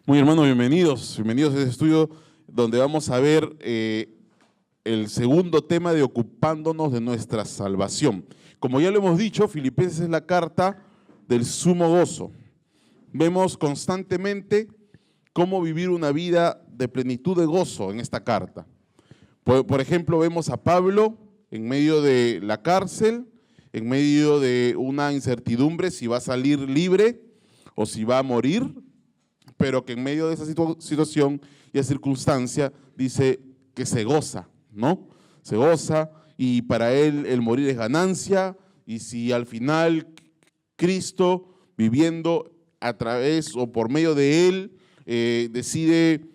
Muy hermanos, bienvenidos a este estudio donde vamos a ver el segundo tema de ocupándonos de nuestra salvación. Como ya lo hemos dicho, Filipenses es la carta del sumo gozo. Vemos constantemente cómo vivir una vida de plenitud de gozo en esta carta. Por ejemplo, vemos a Pablo en medio de la cárcel, en medio de una incertidumbre si va a salir libre o si va a morir, pero que en medio de esa situación y circunstancia dice que se goza, ¿no? Se goza y para él el morir es ganancia, y si al final Cristo, viviendo a través o por medio de él, decide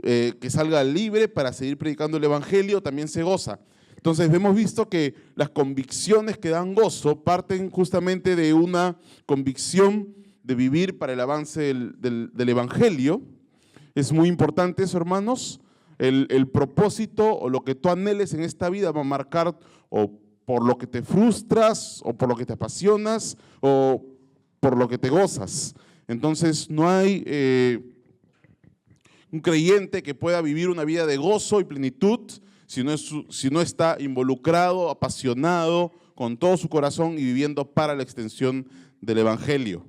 que salga libre para seguir predicando el evangelio, también se goza. Entonces hemos visto que las convicciones que dan gozo parten justamente de una convicción de vivir para el avance del evangelio. Es muy importante eso, hermanos. El propósito o lo que tú anheles en esta vida va a marcar o por lo que te frustras, o por lo que te apasionas, o por lo que te gozas. Entonces no hay un creyente que pueda vivir una vida de gozo y plenitud si no está involucrado, apasionado con todo su corazón y viviendo para la extensión del evangelio.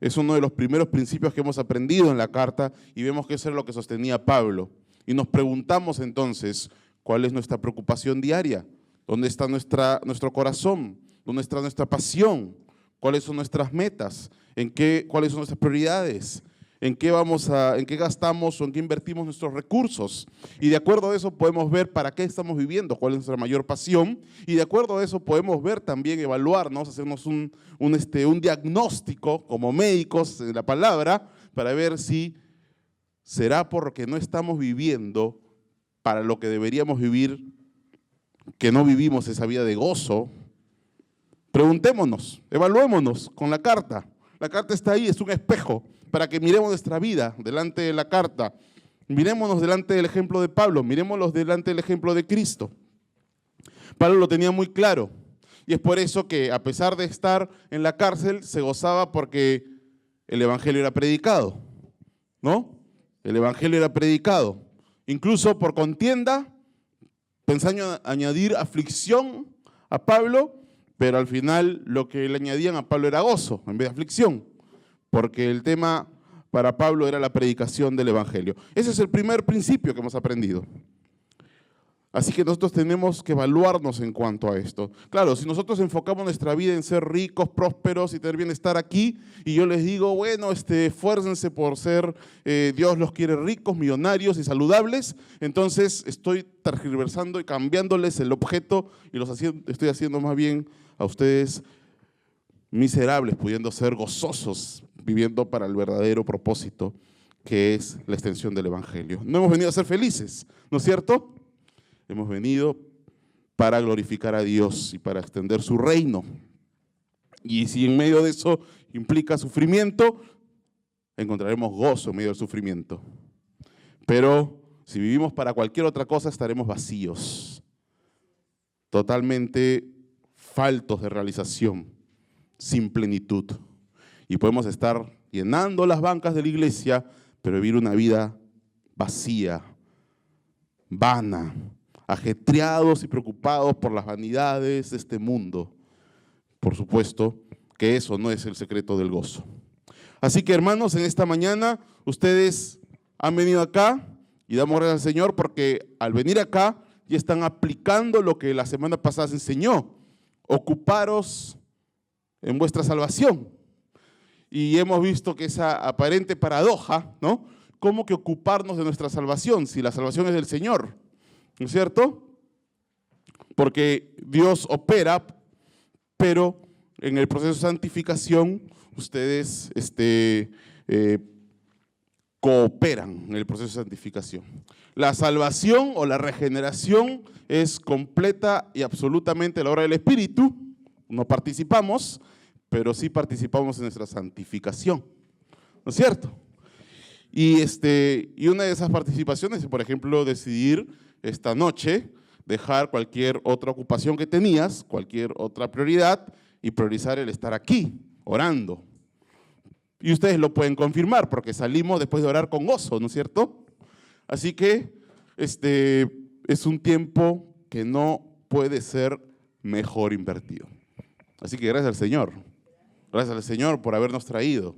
Es uno de los primeros principios que hemos aprendido en la carta y vemos que eso es lo que sostenía Pablo. Y nos preguntamos entonces, ¿cuál es nuestra preocupación diaria? ¿Dónde está nuestro corazón? ¿Dónde está nuestra pasión? ¿Cuáles son nuestras metas? ¿Cuáles son nuestras prioridades? ¿En qué gastamos o en qué invertimos nuestros recursos? Y de acuerdo a eso podemos ver para qué estamos viviendo, cuál es nuestra mayor pasión. Y de acuerdo a eso podemos ver también, evaluarnos, hacernos un diagnóstico como médicos en la palabra, para ver si será porque no estamos viviendo para lo que deberíamos vivir, que no vivimos esa vida de gozo. Preguntémonos, evaluémonos con la carta. La carta está ahí, es un espejo para que miremos nuestra vida delante de la carta. Mirémonos delante del ejemplo de Pablo, miremoslos delante del ejemplo de Cristo. Pablo lo tenía muy claro, y es por eso que a pesar de estar en la cárcel, se gozaba porque el evangelio era predicado, ¿no? El evangelio era predicado. Incluso por contienda, pensando añadir aflicción a Pablo, pero al final lo que le añadían a Pablo era gozo en vez de aflicción, porque el tema para Pablo era la predicación del evangelio. Ese es el primer principio que hemos aprendido. Así que nosotros tenemos que evaluarnos en cuanto a esto. Claro, si nosotros enfocamos nuestra vida en ser ricos, prósperos y tener bienestar aquí, y yo les digo, bueno, esfuércense por ser, Dios los quiere ricos, millonarios y saludables, entonces estoy tergiversando y cambiándoles el objeto y estoy haciendo más bien a ustedes miserables, pudiendo ser gozosos, viviendo para el verdadero propósito, que es la extensión del evangelio. No hemos venido a ser felices, ¿no es cierto? Hemos venido para glorificar a Dios y para extender su reino. Y si en medio de eso implica sufrimiento, encontraremos gozo en medio del sufrimiento. Pero si vivimos para cualquier otra cosa, estaremos vacíos, totalmente faltos de realización, sin plenitud. Y podemos estar llenando las bancas de la iglesia, pero vivir una vida vacía, vana, ajetreados y preocupados por las vanidades de este mundo. Por supuesto que eso no es el secreto del gozo. Así que, hermanos, en esta mañana ustedes han venido acá y damos gracias al Señor porque al venir acá ya están aplicando lo que la semana pasada se enseñó: ocuparos en vuestra salvación. Y hemos visto que esa aparente paradoja, ¿no? ¿Cómo que ocuparnos de nuestra salvación si la salvación es del Señor? ¿No es cierto? Porque Dios opera, pero en el proceso de santificación ustedes cooperan en el proceso de santificación. La salvación o la regeneración es completa y absolutamente la obra del Espíritu. No participamos, pero sí participamos en nuestra santificación, ¿no es cierto? Y una de esas participaciones es, por ejemplo, decidir esta noche dejar cualquier otra ocupación que tenías, cualquier otra prioridad, y priorizar el estar aquí, orando, Y ustedes lo pueden confirmar porque salimos después de orar con gozo, ¿no es cierto? Así que es un tiempo que no puede ser mejor invertido. Así que gracias al Señor. Gracias al Señor por habernos traído.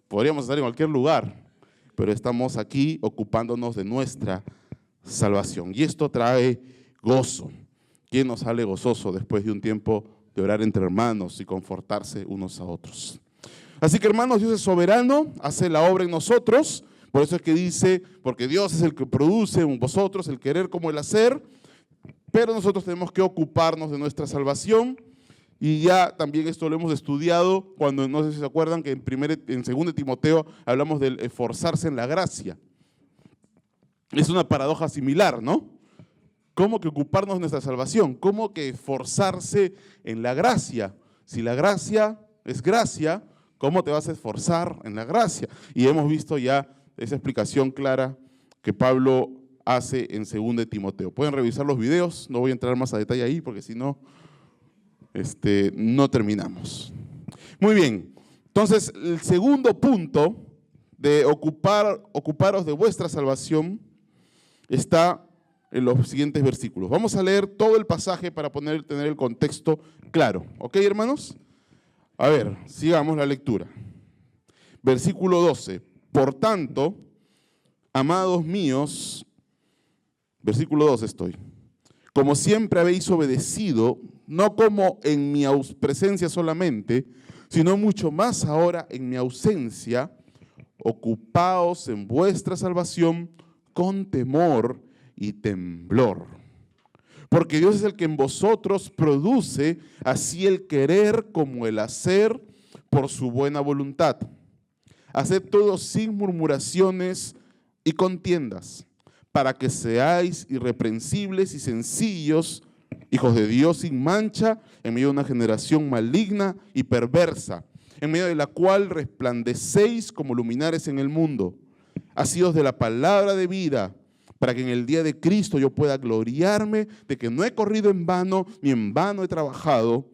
Podríamos estar en cualquier lugar, pero estamos aquí ocupándonos de nuestra salvación. Y esto trae gozo. ¿Quién nos sale gozoso después de un tiempo de orar entre hermanos y confortarse unos a otros? Así que, hermanos, Dios es soberano, hace la obra en nosotros. Por eso es que dice, porque Dios es el que produce en vosotros el querer como el hacer, pero nosotros tenemos que ocuparnos de nuestra salvación. Y ya también esto lo hemos estudiado cuando, no sé si se acuerdan, que en 2 Timoteo hablamos del esforzarse en la gracia. Es una paradoja similar, ¿no? ¿Cómo que ocuparnos de nuestra salvación? ¿Cómo que esforzarse en la gracia? Si la gracia es gracia, ¿cómo te vas a esforzar en la gracia? Y hemos visto ya esa explicación clara que Pablo hace en 2 Timoteo. Pueden revisar los videos, no voy a entrar más a detalle ahí porque si no, no terminamos. Muy bien, entonces el segundo punto de ocuparos de vuestra salvación está en los siguientes versículos. Vamos a leer todo el pasaje para tener el contexto claro. ¿Ok, hermanos? A ver, sigamos la lectura. Versículo 12. Por tanto, amados míos, versículo 12 estoy. Como siempre habéis obedecido, no como en mi presencia solamente, sino mucho más ahora en mi ausencia, ocupaos en vuestra salvación con temor y temblor. Porque Dios es el que en vosotros produce así el querer como el hacer por su buena voluntad. Haced todo sin murmuraciones y contiendas, para que seáis irreprensibles y sencillos, hijos de Dios sin mancha, en medio de una generación maligna y perversa, en medio de la cual resplandecéis como luminares en el mundo, asidos de la palabra de vida, para que en el día de Cristo yo pueda gloriarme de que no he corrido en vano, ni en vano he trabajado,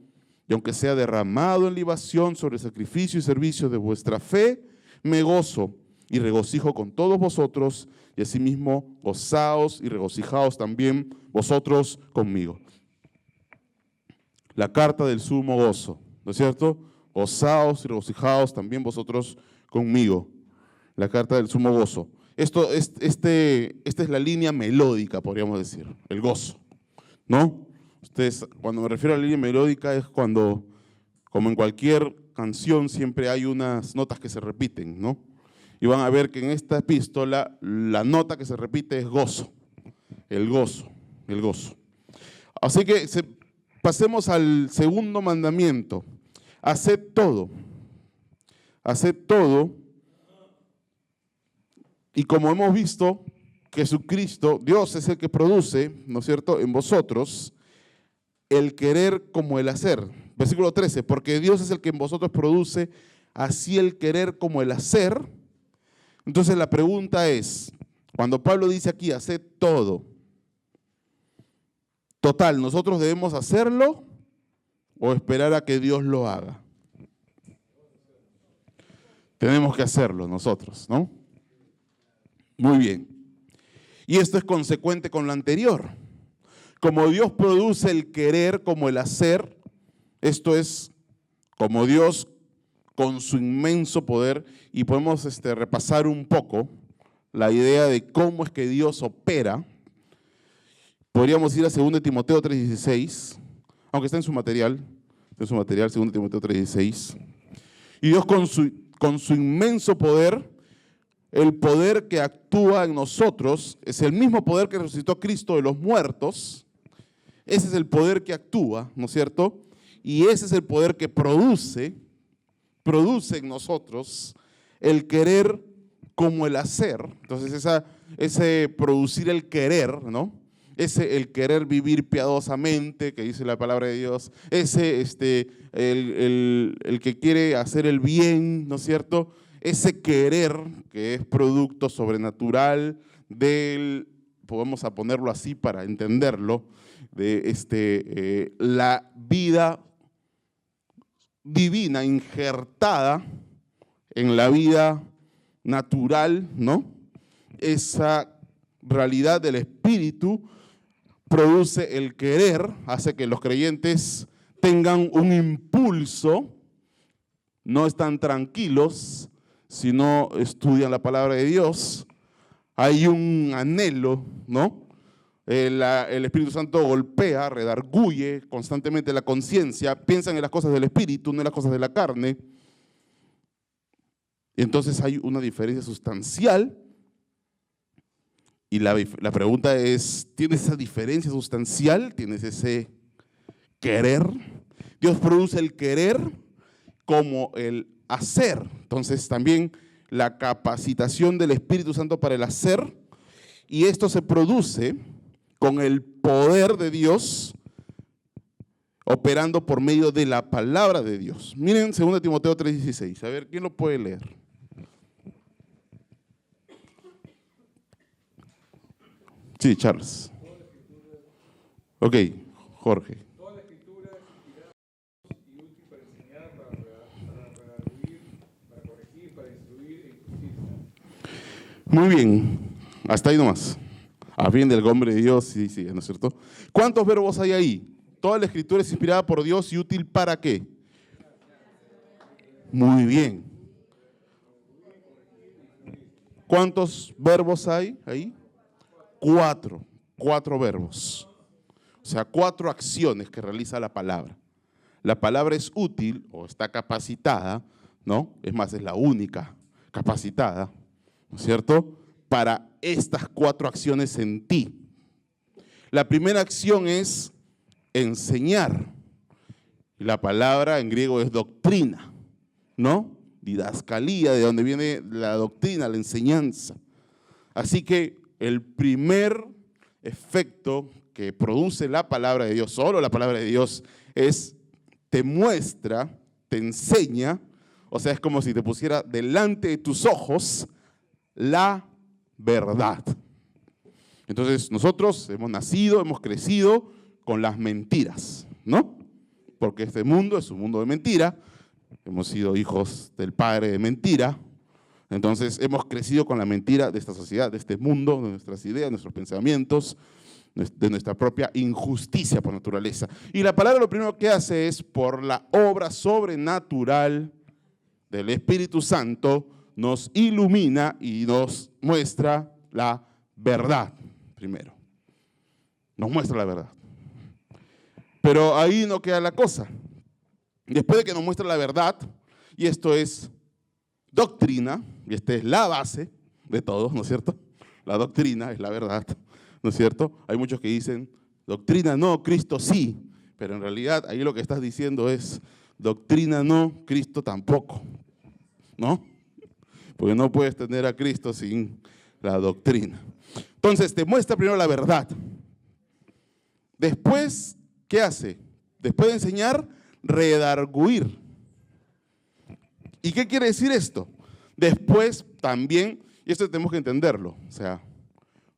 y aunque sea derramado en libación sobre el sacrificio y servicio de vuestra fe, me gozo y regocijo con todos vosotros, y asimismo gozaos y regocijaos también vosotros conmigo. La carta del sumo gozo, ¿no es cierto? Gozaos y regocijaos también vosotros conmigo. La carta del sumo gozo. Esta es la línea melódica, podríamos decir, el gozo, ¿no? Ustedes, cuando me refiero a la línea melódica es cuando, como en cualquier canción, siempre hay unas notas que se repiten, ¿no? Y van a ver que en esta epístola la nota que se repite es gozo, el gozo, el gozo. Así que pasemos al segundo mandamiento. Haced todo. Haced todo. Y como hemos visto, Jesucristo, Dios es el que produce, ¿no es cierto?, en vosotros el querer como el hacer. Versículo 13, porque Dios es el que en vosotros produce así el querer como el hacer. Entonces la pregunta es, cuando Pablo dice aquí, haced todo, total, ¿nosotros debemos hacerlo o esperar a que Dios lo haga? Tenemos que hacerlo nosotros, ¿no? Muy bien. Y esto es consecuente con lo anterior. Como Dios produce el querer como el hacer, esto es como Dios con su inmenso poder, y podemos repasar un poco la idea de cómo es que Dios opera. Podríamos ir a 2 Timoteo 3:16, aunque está en su material, 2 Timoteo 3:16. Y Dios con su inmenso poder, el poder que actúa en nosotros, es el mismo poder que resucitó a Cristo de los muertos. Ese es el poder que actúa, ¿no es cierto? Y ese es el poder que produce en nosotros el querer como el hacer. Entonces ese producir el querer, ¿no? El querer vivir piadosamente, que dice la palabra de Dios, el que quiere hacer el bien, ¿no es cierto? Ese querer que es producto sobrenatural podemos ponerlo así para entenderlo, de la vida divina injertada en la vida natural, ¿no? Esa realidad del Espíritu produce el querer, hace que los creyentes tengan un impulso, no están tranquilos si no estudian la palabra de Dios. Hay un anhelo, ¿no? El Espíritu Santo golpea, redarguye constantemente la conciencia, piensan en las cosas del Espíritu, no en las cosas de la carne. Y entonces hay una diferencia sustancial. Y la pregunta es, ¿tienes esa diferencia sustancial? ¿Tienes ese querer? Dios produce el querer como el hacer. Entonces también la capacitación del Espíritu Santo para el hacer. Y esto se produce con el poder de Dios operando por medio de la palabra de Dios. Miren 2 Timoteo 3:16. A ver, ¿quién lo puede leer? Sí, Charles. Ok, Jorge. Toda la escritura es inspirada y útil para enseñar, para redarguir, para corregir, para instruir en justicia. Muy bien, hasta ahí nomás. A fin del hombre de Dios, sí, sí, ¿no es cierto? ¿Cuántos verbos hay ahí? Toda la escritura es inspirada por Dios y útil ¿para qué? Muy bien. ¿Cuántos verbos hay ahí? 4 verbos. O sea, 4 acciones que realiza la palabra. La palabra es útil o está capacitada, ¿no? Es más, es la única capacitada, ¿no es cierto?, para estas 4 acciones en ti. La primera acción es enseñar. Y la palabra en griego es doctrina, ¿no? Didascalía, de donde viene la doctrina, la enseñanza. Así que el primer efecto que produce la palabra de Dios, solo la palabra de Dios, es te muestra, te enseña, o sea, es como si te pusiera delante de tus ojos la verdad. Entonces, nosotros hemos nacido, hemos crecido con las mentiras, ¿no? Porque este mundo es un mundo de mentira, hemos sido hijos del padre de mentira. Entonces hemos crecido con la mentira de esta sociedad, de este mundo, de nuestras ideas, de nuestros pensamientos, de nuestra propia injusticia por naturaleza. Y la palabra lo primero que hace es, por la obra sobrenatural del Espíritu Santo, nos ilumina y nos muestra la verdad primero. Nos muestra la verdad. Pero ahí no queda la cosa. Después de que nos muestra la verdad, y esto es doctrina, y esta es la base de todo, ¿no es cierto? La doctrina es la verdad, ¿no es cierto? Hay muchos que dicen, doctrina no, Cristo sí, pero en realidad ahí lo que estás diciendo es, doctrina no, Cristo tampoco, ¿no? Porque no puedes tener a Cristo sin la doctrina. Entonces te muestra primero la verdad. Después, ¿qué hace? Después de enseñar, redarguir. ¿Y qué quiere decir esto? Después también, y esto tenemos que entenderlo, o sea,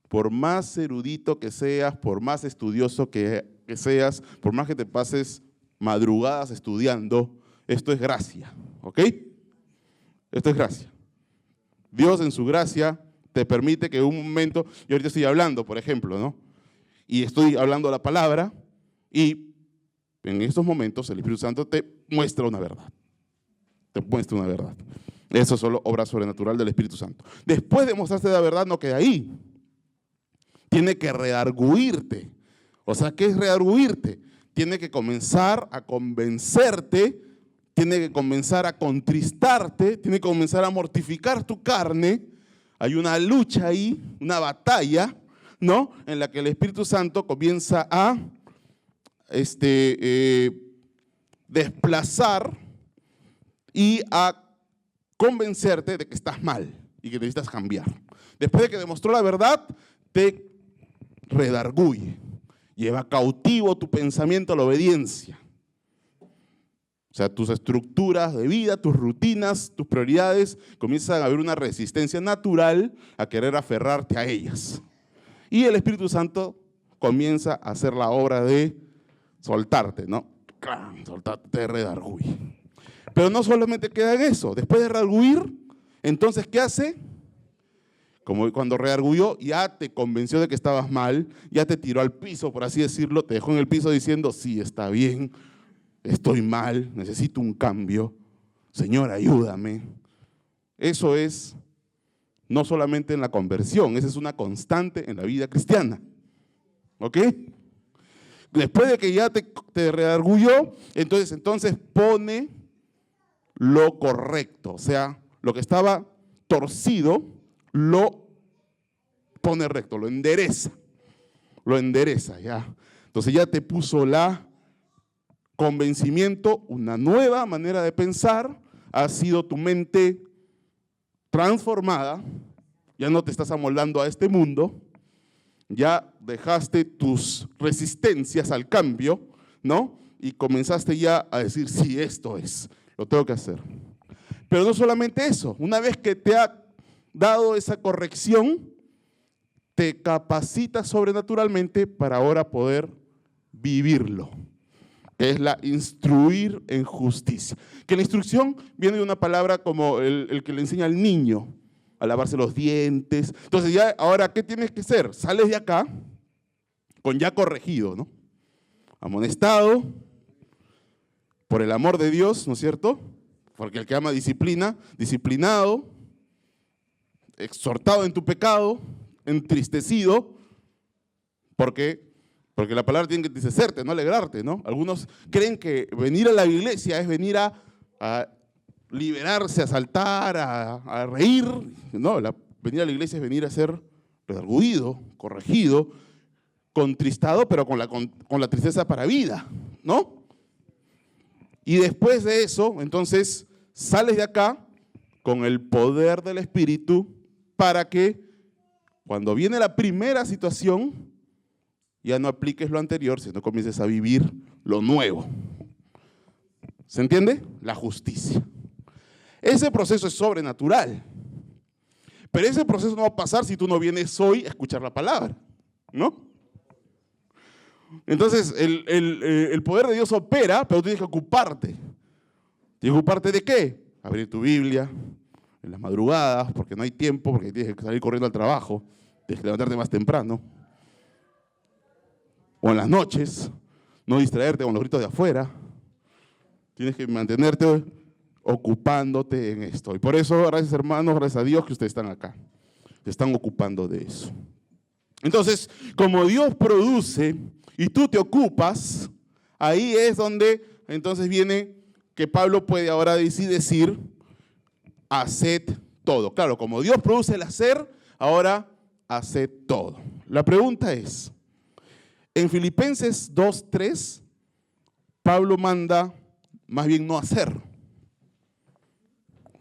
por más erudito que seas, por más estudioso que seas, por más que te pases madrugadas estudiando, esto es gracia, ¿ok? Esto es gracia. Dios en su gracia te permite que en un momento, yo ahorita estoy hablando, por ejemplo, ¿no? Y estoy hablando la palabra y en estos momentos el Espíritu Santo te muestra una verdad. Te muestra una verdad. Eso es solo obra sobrenatural del Espíritu Santo. Después de mostrarte la verdad, no queda ahí. Tiene que redarguirte. O sea, ¿qué es redarguirte? Tiene que comenzar a convencerte, tiene que comenzar a contristarte, tiene que comenzar a mortificar tu carne. Hay una lucha ahí, una batalla, ¿no? En la que el Espíritu Santo comienza a desplazar y a convencerte de que estás mal y que necesitas cambiar. Después de que demostró la verdad, te redarguye, lleva cautivo tu pensamiento a la obediencia. O sea, tus estructuras de vida, tus rutinas, tus prioridades, comienzan a haber una resistencia natural a querer aferrarte a ellas. Y el Espíritu Santo comienza a hacer la obra de soltarte, ¿no? Soltarte, te redarguye. Pero no solamente queda en eso. Después de redarguir, entonces, ¿qué hace? Como cuando redarguyó, ya te convenció de que estabas mal, ya te tiró al piso, por así decirlo, te dejó en el piso diciendo, sí, está bien, estoy mal, necesito un cambio. Señor, ayúdame. Eso es no solamente en la conversión, esa es una constante en la vida cristiana. ¿Ok? Después de que ya te redarguyó, entonces pone lo correcto. O sea, lo que estaba torcido, lo pone recto, lo endereza ya. Entonces ya te puso la convencimiento, una nueva manera de pensar, ha sido tu mente transformada, ya no te estás amoldando a este mundo, ya dejaste tus resistencias al cambio, ¿no? Y comenzaste ya a decir, sí, esto es, lo tengo que hacer. Pero no solamente eso, una vez que te ha dado esa corrección, te capacitas sobrenaturalmente para ahora poder vivirlo, que es la instruir en justicia. Que la instrucción viene de una palabra como el que le enseña al niño a lavarse los dientes. Entonces ya, ahora, ¿qué tienes que hacer? Sales de acá con ya corregido, ¿no? Amonestado por el amor de Dios, ¿no es cierto? Porque el que ama disciplina, disciplinado, exhortado en tu pecado, entristecido, porque la palabra tiene que entristecerte, no alegrarte, ¿no? Algunos creen que venir a la iglesia es venir a liberarse, a saltar, a reír. No, venir a la iglesia es venir a ser redarguido, corregido, contristado, pero con la tristeza para vida, ¿no? Y después de eso, entonces, sales de acá con el poder del Espíritu para que cuando viene la primera situación, ya no apliques lo anterior, sino comiences a vivir lo nuevo. ¿Se entiende? La justicia. Ese proceso es sobrenatural. Pero ese proceso no va a pasar si tú no vienes hoy a escuchar la palabra, ¿no? Entonces, el poder de Dios opera, pero tú tienes que ocuparte. ¿Tienes que ocuparte de qué? Abrir tu Biblia en las madrugadas, porque no hay tiempo, porque tienes que salir corriendo al trabajo, tienes que levantarte más temprano. O en las noches, no distraerte con los gritos de afuera. Tienes que mantenerte ocupándote en esto. Y por eso, gracias hermanos, gracias a Dios que ustedes están acá. Se están ocupando de eso. Entonces, como Dios produce y tú te ocupas, ahí es donde entonces viene que Pablo puede ahora decir, haced todo. Claro, como Dios produce el hacer, ahora haced todo. La pregunta es, en Filipenses 2:3, Pablo manda más bien no hacer.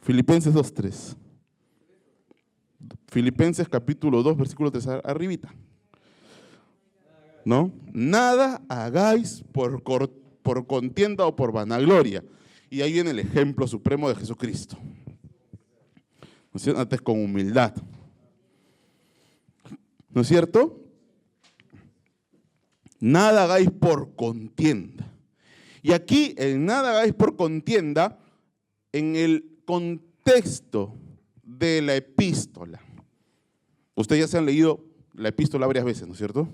Filipenses 2:3. Filipenses capítulo 2, versículo 3, arribita. ¿No? Nada hagáis por contienda o por vanagloria. Y ahí viene el ejemplo supremo de Jesucristo. ¿No es cierto? Antes con humildad. ¿No es cierto? Nada hagáis por contienda. Y aquí, en nada hagáis por contienda, en el contexto de la epístola. Ustedes ya se han leído la epístola varias veces, ¿no es cierto?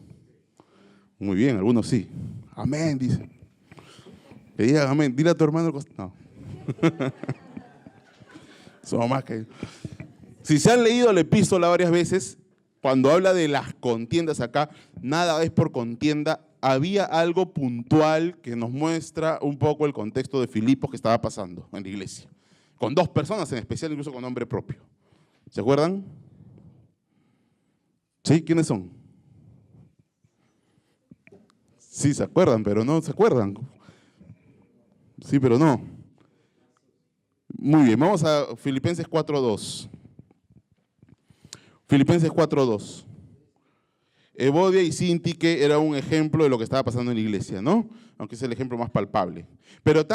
Muy bien, algunos sí. Amén, dice. Que digan amén. Dile a tu hermano. No. Somos más que... Si se han leído la epístola varias veces, cuando habla de las contiendas acá, nada es por contienda, había algo puntual que nos muestra un poco el contexto de Filipos que estaba pasando en la iglesia. Con dos personas en especial, incluso con nombre propio. ¿Se acuerdan? ¿Sí? ¿Quiénes son? Sí, se acuerdan, pero no se acuerdan. Sí, pero no. Muy bien, vamos a Filipenses 4:2. Filipenses 4:2. Evodia y Síntique era un ejemplo de lo que estaba pasando en la iglesia, ¿no? Aunque es el ejemplo más palpable. Pero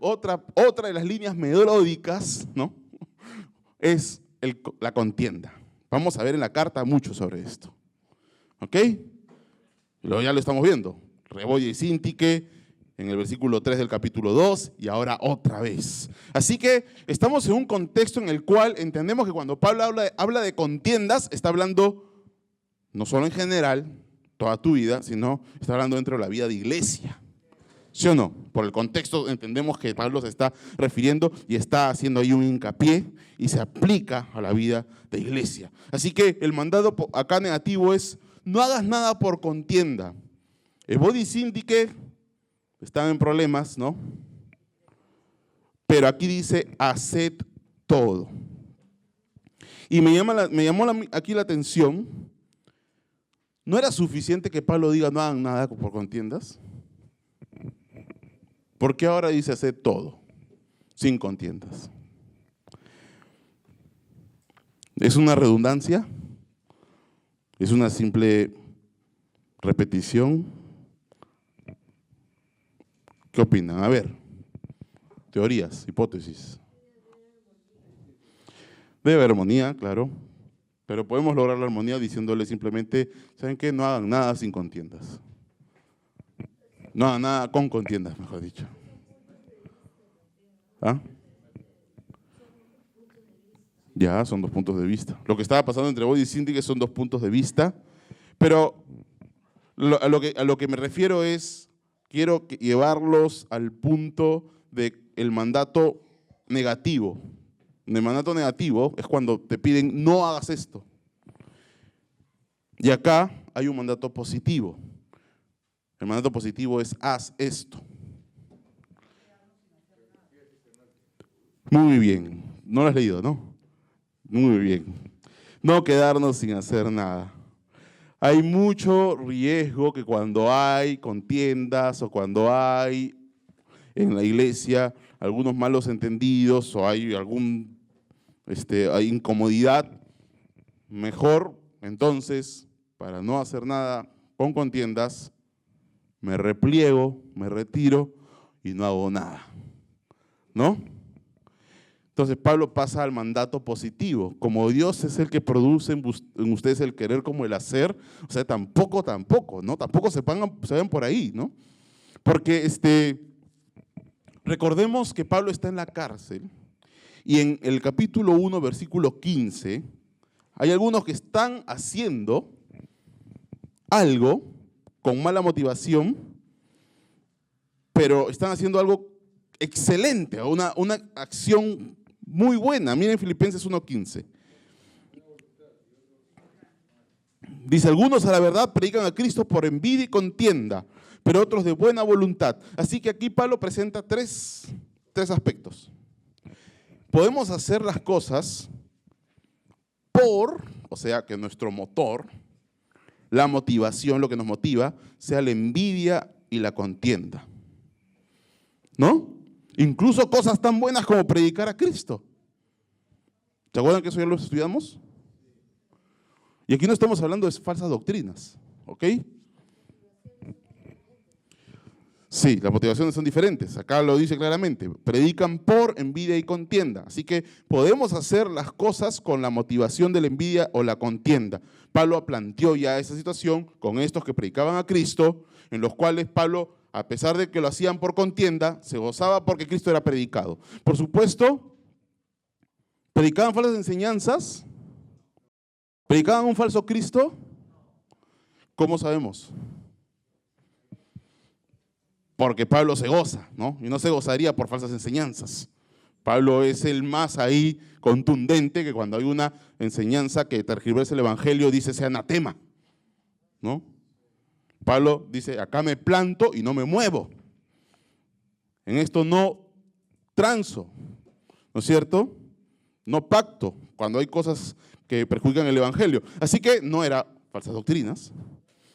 otra de las líneas melódicas, ¿no? Es la contienda. Vamos a ver en la carta mucho sobre esto. ¿Ok? Ya lo estamos viendo. Evodia y Síntique en el versículo 3 del capítulo 2 y ahora otra vez. Así que estamos en un contexto en el cual entendemos que cuando Pablo habla de contiendas, está hablando no solo en general, toda tu vida, sino está hablando dentro de la vida de iglesia. ¿Sí o no? Por el contexto entendemos que Pablo se está refiriendo y está haciendo ahí un hincapié y se aplica a la vida de iglesia. Así que el mandato acá negativo es: no hagas nada por contienda. El body syndic están en problemas, ¿no? Pero aquí dice: haced todo. Y me llamó aquí la atención. ¿No era suficiente que Pablo diga no hagan nada por contiendas? ¿Por qué ahora dice hacer todo, sin contiendas? ¿Es una redundancia? ¿Es una simple repetición? ¿Qué opinan? A ver, teorías, hipótesis. Debe haber armonía, claro, pero podemos lograr la armonía diciéndole simplemente: ¿saben qué? No hagan nada sin contiendas. No hagan nada con contiendas, mejor dicho. ¿Ah? Ya, son dos puntos de vista. Lo que estaba pasando entre body syndic son dos puntos de vista, pero a lo que me refiero es, quiero llevarlos al punto del mandato negativo. El mandato negativo es cuando te piden no hagas esto. Y acá hay un mandato positivo. El mandato positivo es: haz esto. Muy bien. No lo has leído, ¿no? Muy bien. No quedarnos sin hacer nada. Hay mucho riesgo que cuando hay contiendas o cuando hay en la iglesia algunos malos entendidos o hay hay incomodidad, mejor entonces, para no hacer nada con contiendas, me repliego, me retiro y no hago nada, ¿no? Entonces Pablo pasa al mandato positivo. Como Dios es el que produce en ustedes el querer como el hacer, o sea, tampoco, ¿no? Tampoco se vayan por ahí, ¿no? Porque recordemos que Pablo está en la cárcel y en el capítulo 1, versículo 15, hay algunos que están haciendo algo con mala motivación, pero están haciendo algo excelente, una acción muy buena. Miren Filipenses 1:15. Dice: algunos a la verdad predican a Cristo por envidia y contienda, pero otros de buena voluntad. Así que aquí Pablo presenta tres aspectos. Podemos hacer las cosas o sea, que nuestro motor, la motivación, lo que nos motiva, sea la envidia y la contienda, ¿no? Incluso cosas tan buenas como predicar a Cristo. ¿Se acuerdan que eso ya lo estudiamos? Y aquí no estamos hablando de falsas doctrinas, ¿ok? Sí, las motivaciones son diferentes. Acá lo dice claramente. Predican por envidia y contienda. Así que podemos hacer las cosas con la motivación de la envidia o la contienda. Pablo planteó ya esa situación con estos que predicaban a Cristo, en los cuales Pablo, a pesar de que lo hacían por contienda, se gozaba porque Cristo era predicado. Por supuesto, predicaban falsas enseñanzas, predicaban un falso Cristo. ¿Cómo sabemos? Porque Pablo se goza, ¿no? Y no se gozaría por falsas enseñanzas. Pablo es el más ahí contundente que cuando hay una enseñanza que tergiversa el evangelio dice sea anatema, ¿no? Pablo dice: acá me planto y no me muevo. En esto no transo, ¿no es cierto? No pacto cuando hay cosas que perjudican el evangelio. Así que no era falsas doctrinas,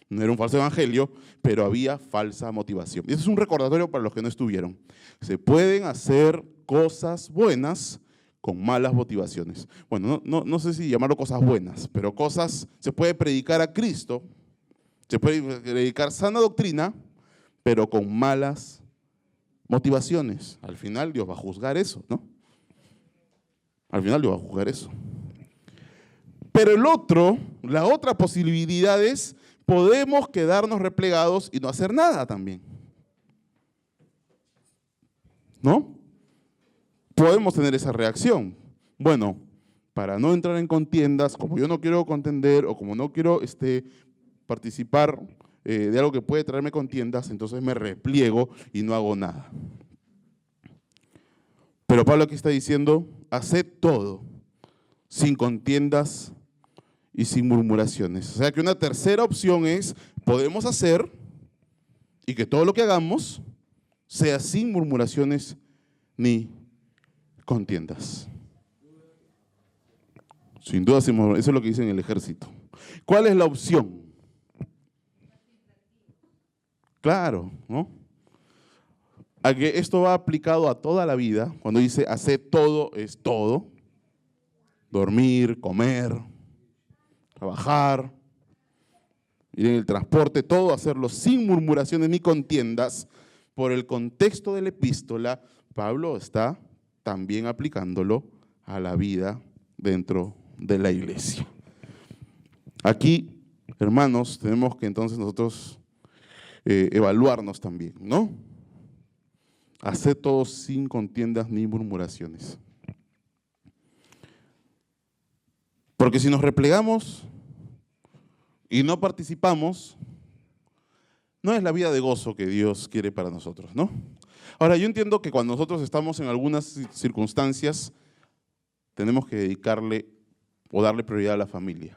no era un falso evangelio, pero había falsa motivación. Y eso es un recordatorio para los que no estuvieron. Se pueden hacer cosas buenas con malas motivaciones. Bueno, no sé si llamarlo cosas buenas, pero se puede predicar a Cristo, se puede predicar sana doctrina, pero con malas motivaciones. Al final Dios va a juzgar eso, ¿no? Al final Dios va a juzgar eso. Pero la otra posibilidad es: podemos quedarnos replegados y no hacer nada también. ¿no? Podemos tener esa reacción. Bueno, para no entrar en contiendas, como yo no quiero contender o como no quiero participar de algo que puede traerme contiendas, entonces me repliego y no hago nada. Pero Pablo aquí está diciendo, haced todo sin contiendas y sin murmuraciones. O sea que una tercera opción es, podemos hacer y que todo lo que hagamos sea sin murmuraciones ni contiendas. Sin duda, eso es lo que dice en el ejército. ¿Cuál es la opción? Claro, ¿no? A que esto va aplicado a toda la vida, cuando dice hacer todo es todo, dormir, comer, trabajar, ir en el transporte, todo hacerlo sin murmuraciones ni contiendas. Por el contexto de la epístola, Pablo está también aplicándolo a la vida dentro de la iglesia. Aquí, hermanos, tenemos que entonces nosotros evaluarnos también, ¿no? Hacer todo sin contiendas ni murmuraciones. Porque si nos replegamos y no participamos, no es la vida de gozo que Dios quiere para nosotros, ¿no? Ahora, yo entiendo que cuando nosotros estamos en algunas circunstancias, tenemos que dedicarle o darle prioridad a la familia,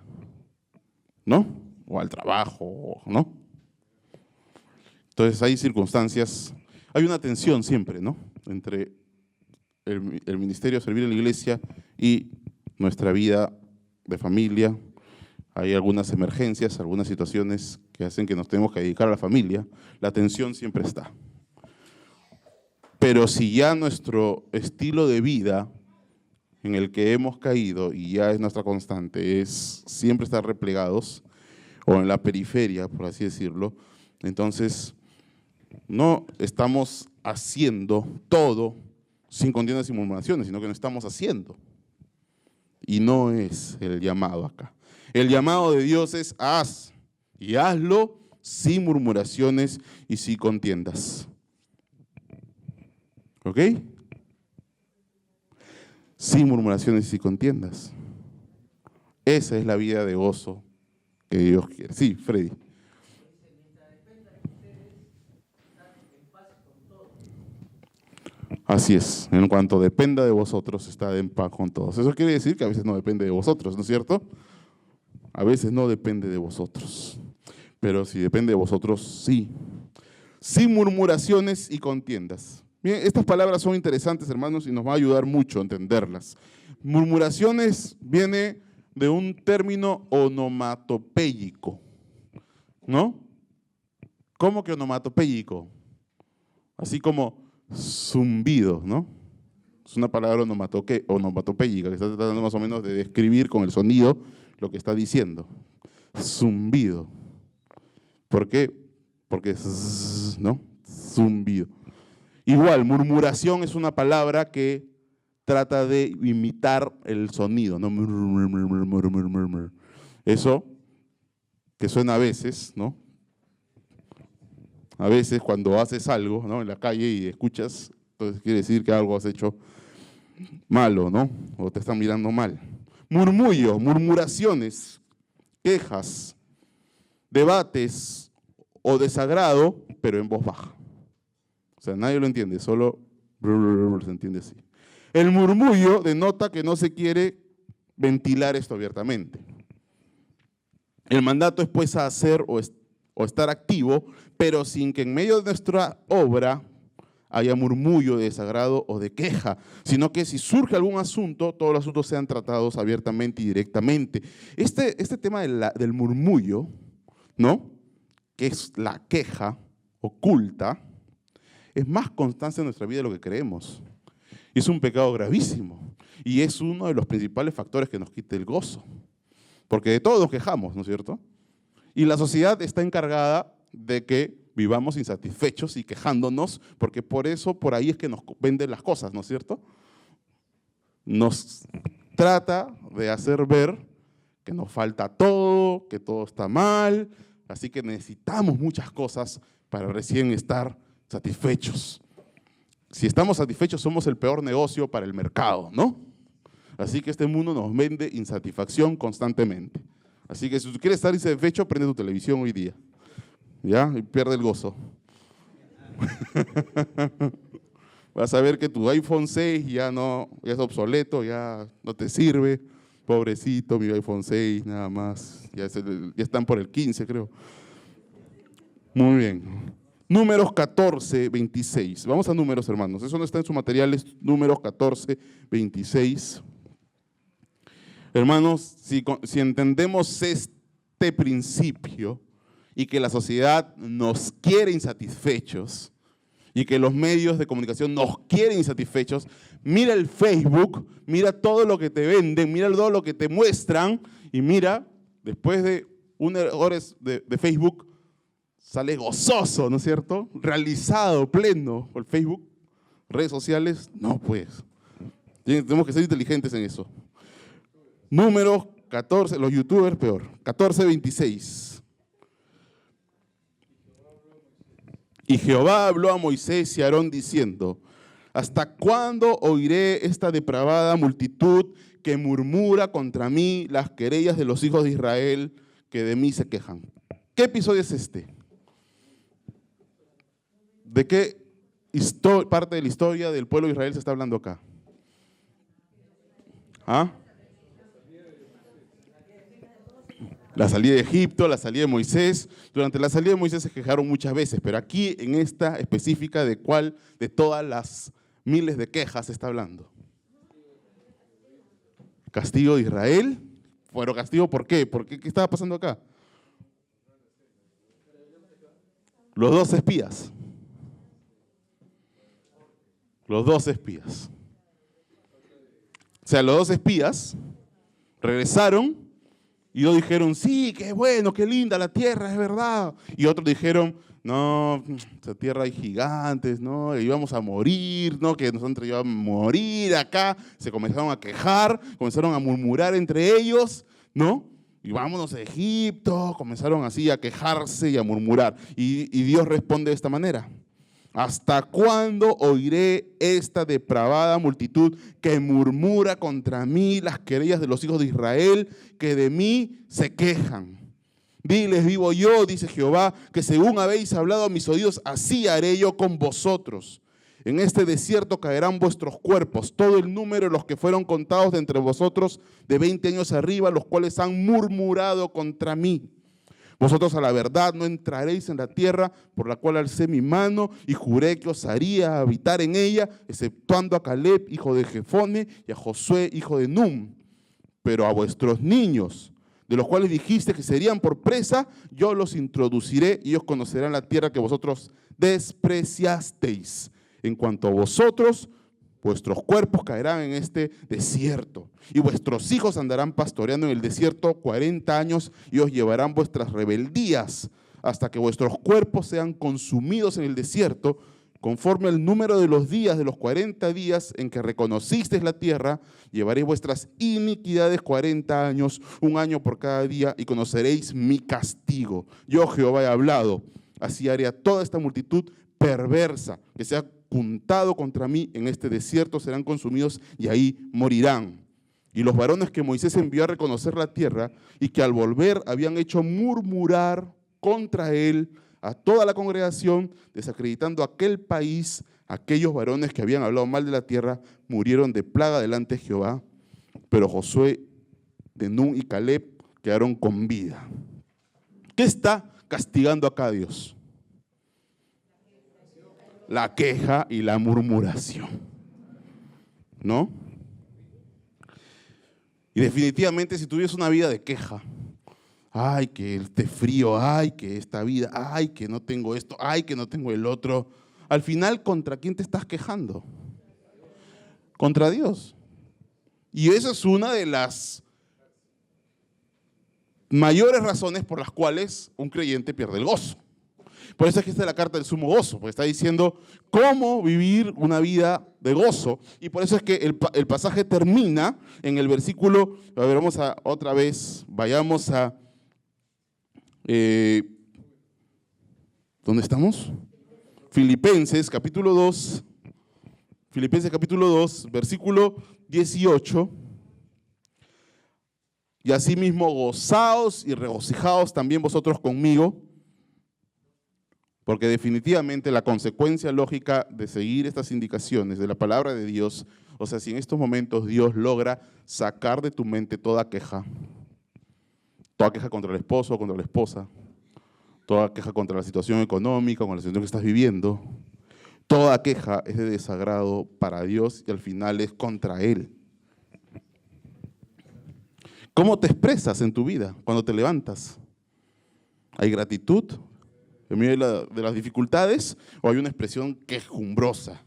¿no? O al trabajo, ¿no? Entonces hay circunstancias, hay una tensión siempre, ¿no? Entre el ministerio, servir en la iglesia y nuestra vida de familia. Hay algunas emergencias, algunas situaciones que hacen que nos tenemos que dedicar a la familia. La tensión siempre está. Pero si ya nuestro estilo de vida en el que hemos caído y ya es nuestra constante, es siempre estar replegados o en la periferia, por así decirlo, entonces no estamos haciendo todo sin contiendas y murmuraciones, sino que no estamos haciendo. Y no es el llamado acá. El llamado de Dios es haz, y hazlo sin murmuraciones y sin contiendas. ¿Ok? Sin murmuraciones y sin contiendas. Esa es la vida de gozo que Dios quiere. Sí, Freddy. Así es, en cuanto dependa de vosotros, está en paz con todos. Eso quiere decir que a veces no depende de vosotros, ¿no es cierto? A veces no depende de vosotros, pero si depende de vosotros, sí. Sin murmuraciones y contiendas. Bien, estas palabras son interesantes, hermanos, y nos va a ayudar mucho a entenderlas. Murmuraciones viene de un término onomatopéyico, ¿no? ¿Cómo que onomatopéyico? Así como zumbido, ¿no? Es una palabra onomatopéyica que está tratando más o menos de describir con el sonido lo que está diciendo. Zumbido. ¿Por qué? Porque es, ¿no? Zumbido. Igual, murmuración es una palabra que trata de imitar el sonido, ¿no? Eso que suena a veces, ¿no? A veces cuando haces algo, ¿no? En la calle y escuchas, entonces quiere decir que algo has hecho malo, ¿no? O te están mirando mal. Murmullo, murmuraciones, quejas, debates o desagrado, pero en voz baja. O sea, nadie lo entiende, solo se entiende así. El murmullo denota que no se quiere ventilar esto abiertamente. El mandato es pues a hacer o estar activo, pero sin que en medio de nuestra obra haya murmullo de desagrado o de queja, sino que si surge algún asunto, todos los asuntos sean tratados abiertamente y directamente. Este tema del murmullo, ¿no? Que es la queja oculta, es más constante en nuestra vida de lo que creemos. Y es un pecado gravísimo. Y es uno de los principales factores que nos quita el gozo. Porque de todos nos quejamos, ¿no es cierto? Y la sociedad está encargada de que vivamos insatisfechos y quejándonos, porque por ahí es que nos venden las cosas, ¿no es cierto? Nos trata de hacer ver que nos falta todo, que todo está mal, así que necesitamos muchas cosas para recién estar satisfechos. Si estamos satisfechos, somos el peor negocio para el mercado, ¿no? Así que este mundo nos vende insatisfacción constantemente. Así que si tú quieres estar insatisfecho, prende tu televisión hoy día. ¿Ya? Y pierde el gozo. Vas a ver que tu iPhone 6 ya es obsoleto, ya no te sirve. Pobrecito, mi iPhone 6, nada más. Ya están por el 15, creo. Muy bien. Números 14, 26. Vamos a números, hermanos. Eso no está en sus materiales. Números 14, 26. Hermanos, si entendemos este principio y que la sociedad nos quiere insatisfechos y que los medios de comunicación nos quieren insatisfechos, mira el Facebook, mira todo lo que te venden, mira todo lo que te muestran y mira, después de unas horas de Facebook, sale gozoso, ¿no es cierto? Realizado, pleno por Facebook, redes sociales, no pues. Tenemos que ser inteligentes en eso. Números 14, los youtubers peor, 14:26. Y Jehová habló a Moisés y a Aarón diciendo: ¿hasta cuándo oiré esta depravada multitud que murmura contra mí las querellas de los hijos de Israel que de mí se quejan? ¿Qué episodio es este? ¿De qué parte de la historia del pueblo de Israel se está hablando acá? ¿Ah? La salida de Egipto, la salida de Moisés. Durante la salida de Moisés se quejaron muchas veces, pero aquí en esta específica, ¿de cuál de todas las miles de quejas se está hablando? Castigo de Israel. Bueno, castigo ¿por qué? ¿Qué estaba pasando acá? Los 2 espías. Los 2 espías. O sea, los 2 espías regresaron y ellos dijeron, sí, qué bueno, qué linda la tierra, es verdad. Y otros dijeron, no, esa tierra hay gigantes, no, íbamos a morir, no, que nosotros íbamos a morir acá. Se comenzaron a quejar, comenzaron a murmurar entre ellos, ¿no? Y vámonos a Egipto, comenzaron así a quejarse y a murmurar. Y Dios responde de esta manera: ¿hasta cuándo oiré esta depravada multitud que murmura contra mí las querellas de los hijos de Israel que de mí se quejan? Diles, vivo yo, dice Jehová, que según habéis hablado a mis oídos, así haré yo con vosotros. En este desierto caerán vuestros cuerpos, todo el número de los que fueron contados de entre vosotros de 20 años arriba, los cuales han murmurado contra mí. Vosotros a la verdad no entraréis en la tierra por la cual alcé mi mano y juré que os haría habitar en ella, exceptuando a Caleb, hijo de Jefone, y a Josué, hijo de Num. Pero a vuestros niños, de los cuales dijiste que serían por presa, yo los introduciré y ellos conocerán la tierra que vosotros despreciasteis. En cuanto a vosotros, vuestros cuerpos caerán en este desierto, y vuestros hijos andarán pastoreando en el desierto 40 años, y os llevarán vuestras rebeldías hasta que vuestros cuerpos sean consumidos en el desierto, conforme al número de los días de los 40 días en que reconocisteis la tierra. Llevaréis vuestras iniquidades 40 años, 1 año por cada día, y conoceréis mi castigo. Yo, Jehová, he hablado. Así haré a toda esta multitud perversa que se ha juntado contra mí en este desierto, serán consumidos y ahí morirán. Y los varones que Moisés envió a reconocer la tierra y que al volver habían hecho murmurar contra él a toda la congregación, desacreditando aquel país, aquellos varones que habían hablado mal de la tierra, murieron de plaga delante de Jehová. Pero Josué, de Nun y Caleb quedaron con vida. ¿Qué está castigando acá Dios? La queja y la murmuración, ¿no? Y definitivamente si tuvieras una vida de queja, ay, que este frío, ay, que esta vida, ay, que no tengo esto, ay, que no tengo el otro, al final, ¿contra quién te estás quejando? Contra Dios. Y esa es una de las mayores razones por las cuales un creyente pierde el gozo. Por eso es que esta es la carta del sumo gozo, porque está diciendo cómo vivir una vida de gozo. Y por eso es que el pasaje termina en el versículo, a ver, vamos a otra vez, vayamos a, ¿dónde estamos? Filipenses, capítulo 2, Filipenses capítulo 2, versículo 18. Y asimismo gozaos y regocijaos también vosotros conmigo, porque definitivamente la consecuencia lógica de seguir estas indicaciones de la palabra de Dios, o sea, si en estos momentos Dios logra sacar de tu mente toda queja contra el esposo o contra la esposa, toda queja contra la situación económica, con la situación que estás viviendo, toda queja es de desagrado para Dios y al final es contra Él. ¿Cómo te expresas en tu vida cuando te levantas? ¿Hay gratitud en medio de las dificultades o hay una expresión quejumbrosa?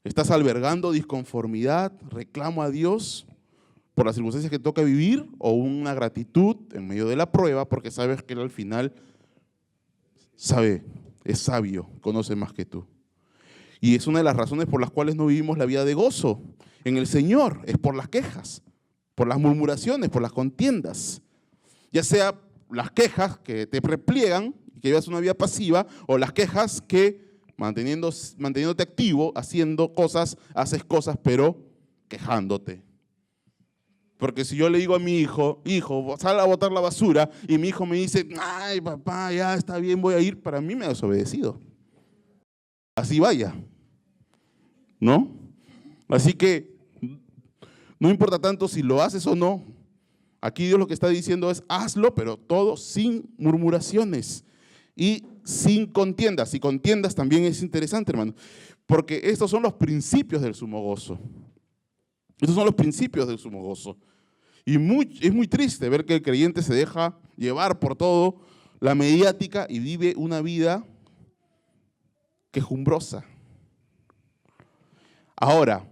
¿Estás albergando disconformidad, reclamo a Dios por las circunstancias que toca vivir o una gratitud en medio de la prueba porque sabes que Él al final sabe, es sabio, conoce más que tú? Y es una de las razones por las cuales no vivimos la vida de gozo en el Señor, es por las quejas, por las murmuraciones, por las contiendas. Ya sea las quejas que te repliegan y que vivas una vida pasiva, o las quejas que manteniéndote activo, haciendo cosas, haces cosas, pero quejándote. Porque si yo le digo a mi hijo, sal a botar la basura, y mi hijo me dice, ay papá, ya está bien, voy a ir, para mí me ha desobedecido. Así vaya, ¿no? Así que no importa tanto si lo haces o no. Aquí Dios lo que está diciendo es hazlo, pero todo sin murmuraciones y sin contiendas. Y contiendas también es interesante, hermano, porque estos son los principios del sumo gozo. Estos son los principios del sumo gozo. Y es muy triste ver que el creyente se deja llevar por todo la mediática y vive una vida quejumbrosa. Ahora,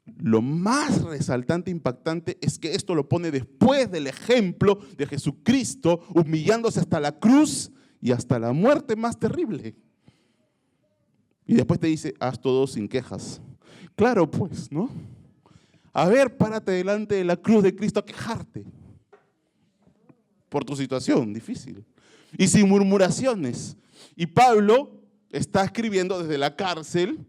lo más resaltante, impactante, es que esto lo pone después del ejemplo de Jesucristo humillándose hasta la cruz y hasta la muerte más terrible. Y después te dice, haz todo sin quejas. Claro, pues, ¿no? A ver, párate delante de la cruz de Cristo a quejarte por tu situación difícil. Y sin murmuraciones. Y Pablo está escribiendo desde la cárcel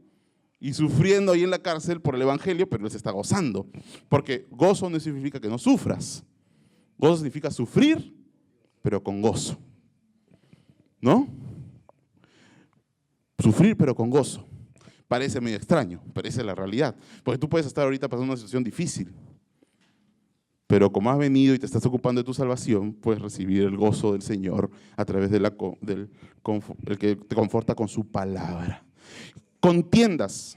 y sufriendo ahí en la cárcel por el evangelio, pero él se está gozando. Porque gozo no significa que no sufras. Gozo significa sufrir, pero con gozo. ¿No? Sufrir, pero con gozo. Parece medio extraño, parece la realidad. Porque tú puedes estar ahorita pasando una situación difícil, pero como has venido y te estás ocupando de tu salvación, puedes recibir el gozo del Señor a través del el que te conforta con su palabra. Contiendas.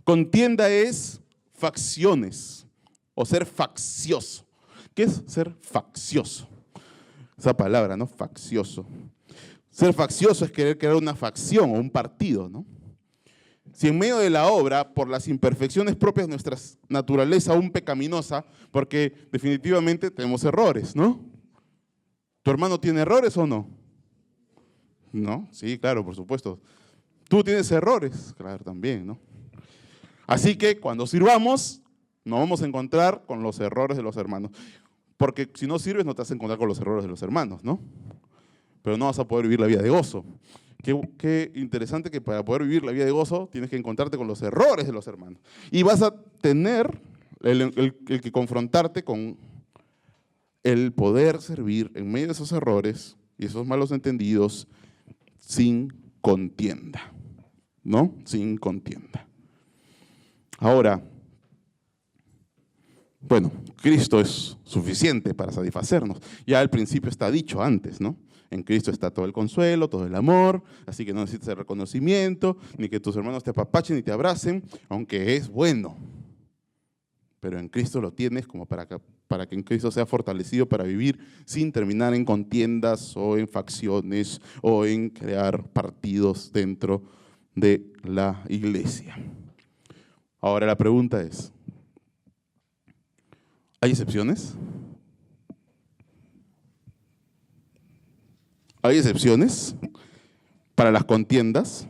Contienda es facciones o ser faccioso. ¿Qué es ser faccioso? Esa palabra, ¿no? Faccioso. Ser faccioso es querer crear una facción o un partido, ¿no? Si en medio de la obra, por las imperfecciones propias de nuestra naturaleza aún pecaminosa, porque definitivamente tenemos errores, ¿no? ¿Tu hermano tiene errores o no? ¿No? Sí, claro, por supuesto. ¿Tú tienes errores? Claro, también, ¿no? Así que cuando sirvamos, nos vamos a encontrar con los errores de los hermanos. Porque si no sirves, no te vas a encontrar con los errores de los hermanos, ¿no? Pero no vas a poder vivir la vida de gozo. Qué interesante que para poder vivir la vida de gozo tienes que encontrarte con los errores de los hermanos. Y vas a tener el que confrontarte con el poder servir en medio de esos errores y esos malos entendidos sin contienda, ¿no? Sin contienda. Ahora, bueno, Cristo es suficiente para satisfacernos. Ya al principio está dicho antes, ¿no? En Cristo está todo el consuelo, todo el amor, así que no necesitas el reconocimiento, ni que tus hermanos te apapachen ni te abracen, aunque es bueno. Pero en Cristo lo tienes como para que en Cristo sea fortalecido para vivir sin terminar en contiendas o en facciones o en crear partidos dentro de la iglesia. Ahora la pregunta es, ¿hay excepciones? ¿Hay excepciones para las contiendas?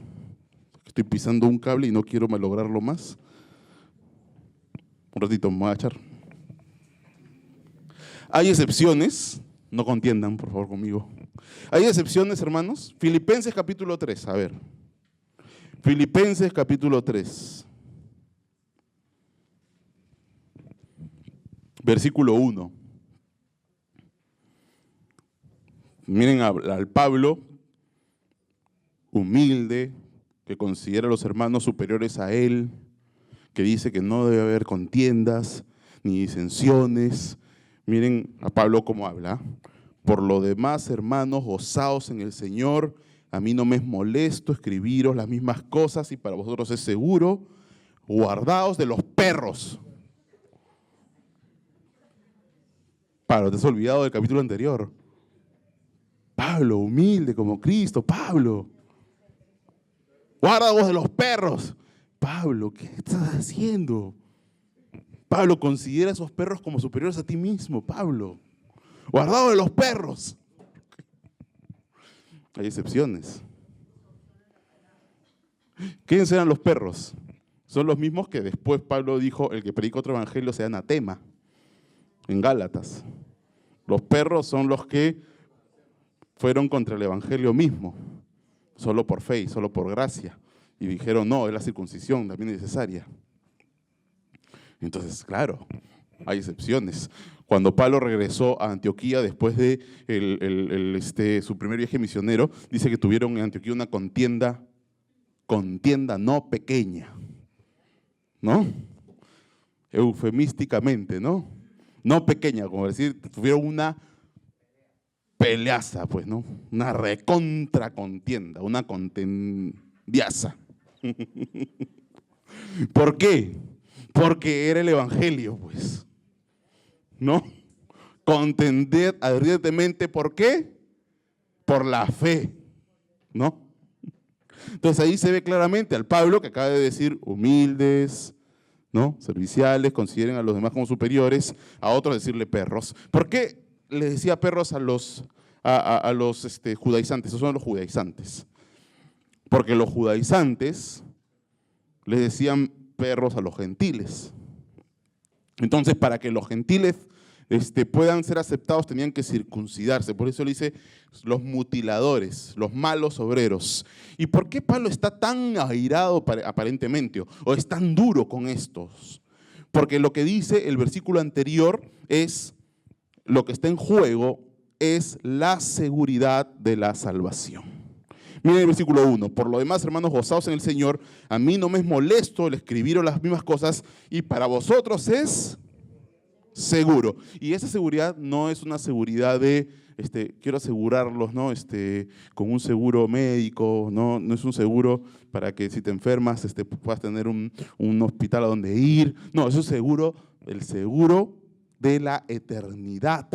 Estoy pisando un cable y no quiero malograrlo más. Un ratito me voy a echar. ¿Hay excepciones? No contiendan, por favor, conmigo. ¿Hay excepciones, hermanos? Filipenses capítulo 3, a ver. Filipenses capítulo 3, versículo 1. Miren al Pablo, humilde, que considera a los hermanos superiores a él, que dice que no debe haber contiendas ni disensiones. Miren a Pablo cómo habla. Por lo demás, hermanos, gozaos en el Señor. A mí no me es molesto escribiros las mismas cosas y para vosotros es seguro. Guardaos de los perros. Pablo, te has olvidado del capítulo anterior. Pablo, humilde como Cristo, Pablo. Guardaos de los perros. Pablo, ¿qué estás haciendo? Pablo, considera a esos perros como superiores a ti mismo, Pablo. Guardado de los perros. Hay excepciones. ¿Quiénes eran los perros? Son los mismos que después Pablo dijo, el que predica otro evangelio sea anatema, en Gálatas. Los perros son los que fueron contra el evangelio mismo, solo por fe y solo por gracia. Y dijeron, no, es la circuncisión también es necesaria. Entonces, claro, hay excepciones. Cuando Pablo regresó a Antioquía después de su primer viaje misionero, dice que tuvieron en Antioquía una contienda no pequeña, ¿no? Eufemísticamente, ¿no? No pequeña, como decir, tuvieron una peleaza, pues, ¿no? Una recontra contienda, una contendiaza. ¿Por qué? Porque era el evangelio, pues. ¿No? Contender ardientemente, ¿por qué? Por la fe, ¿no? Entonces ahí se ve claramente al Pablo que acaba de decir humildes, ¿no? Serviciales, consideren a los demás como superiores, a otros decirle perros. ¿Por qué le decía perros a los judaizantes? Esos son los judaizantes. Porque los judaizantes les decían perros a los gentiles. Entonces, para que los gentiles puedan ser aceptados, tenían que circuncidarse. Por eso le dice los mutiladores, los malos obreros. ¿Y por qué Pablo está tan airado aparentemente o es tan duro con estos? Porque lo que dice el versículo anterior es, lo que está en juego es la seguridad de la salvación. Miren el versículo 1. Por lo demás, hermanos, gozaos en el Señor. A mí no me es molesto el escribiros las mismas cosas y para vosotros es seguro. Y esa seguridad no es una seguridad de, quiero asegurarlos, ¿no? Con un seguro médico, no es un seguro para que si te enfermas puedas tener un hospital a donde ir. No, es un seguro, el seguro de la eternidad.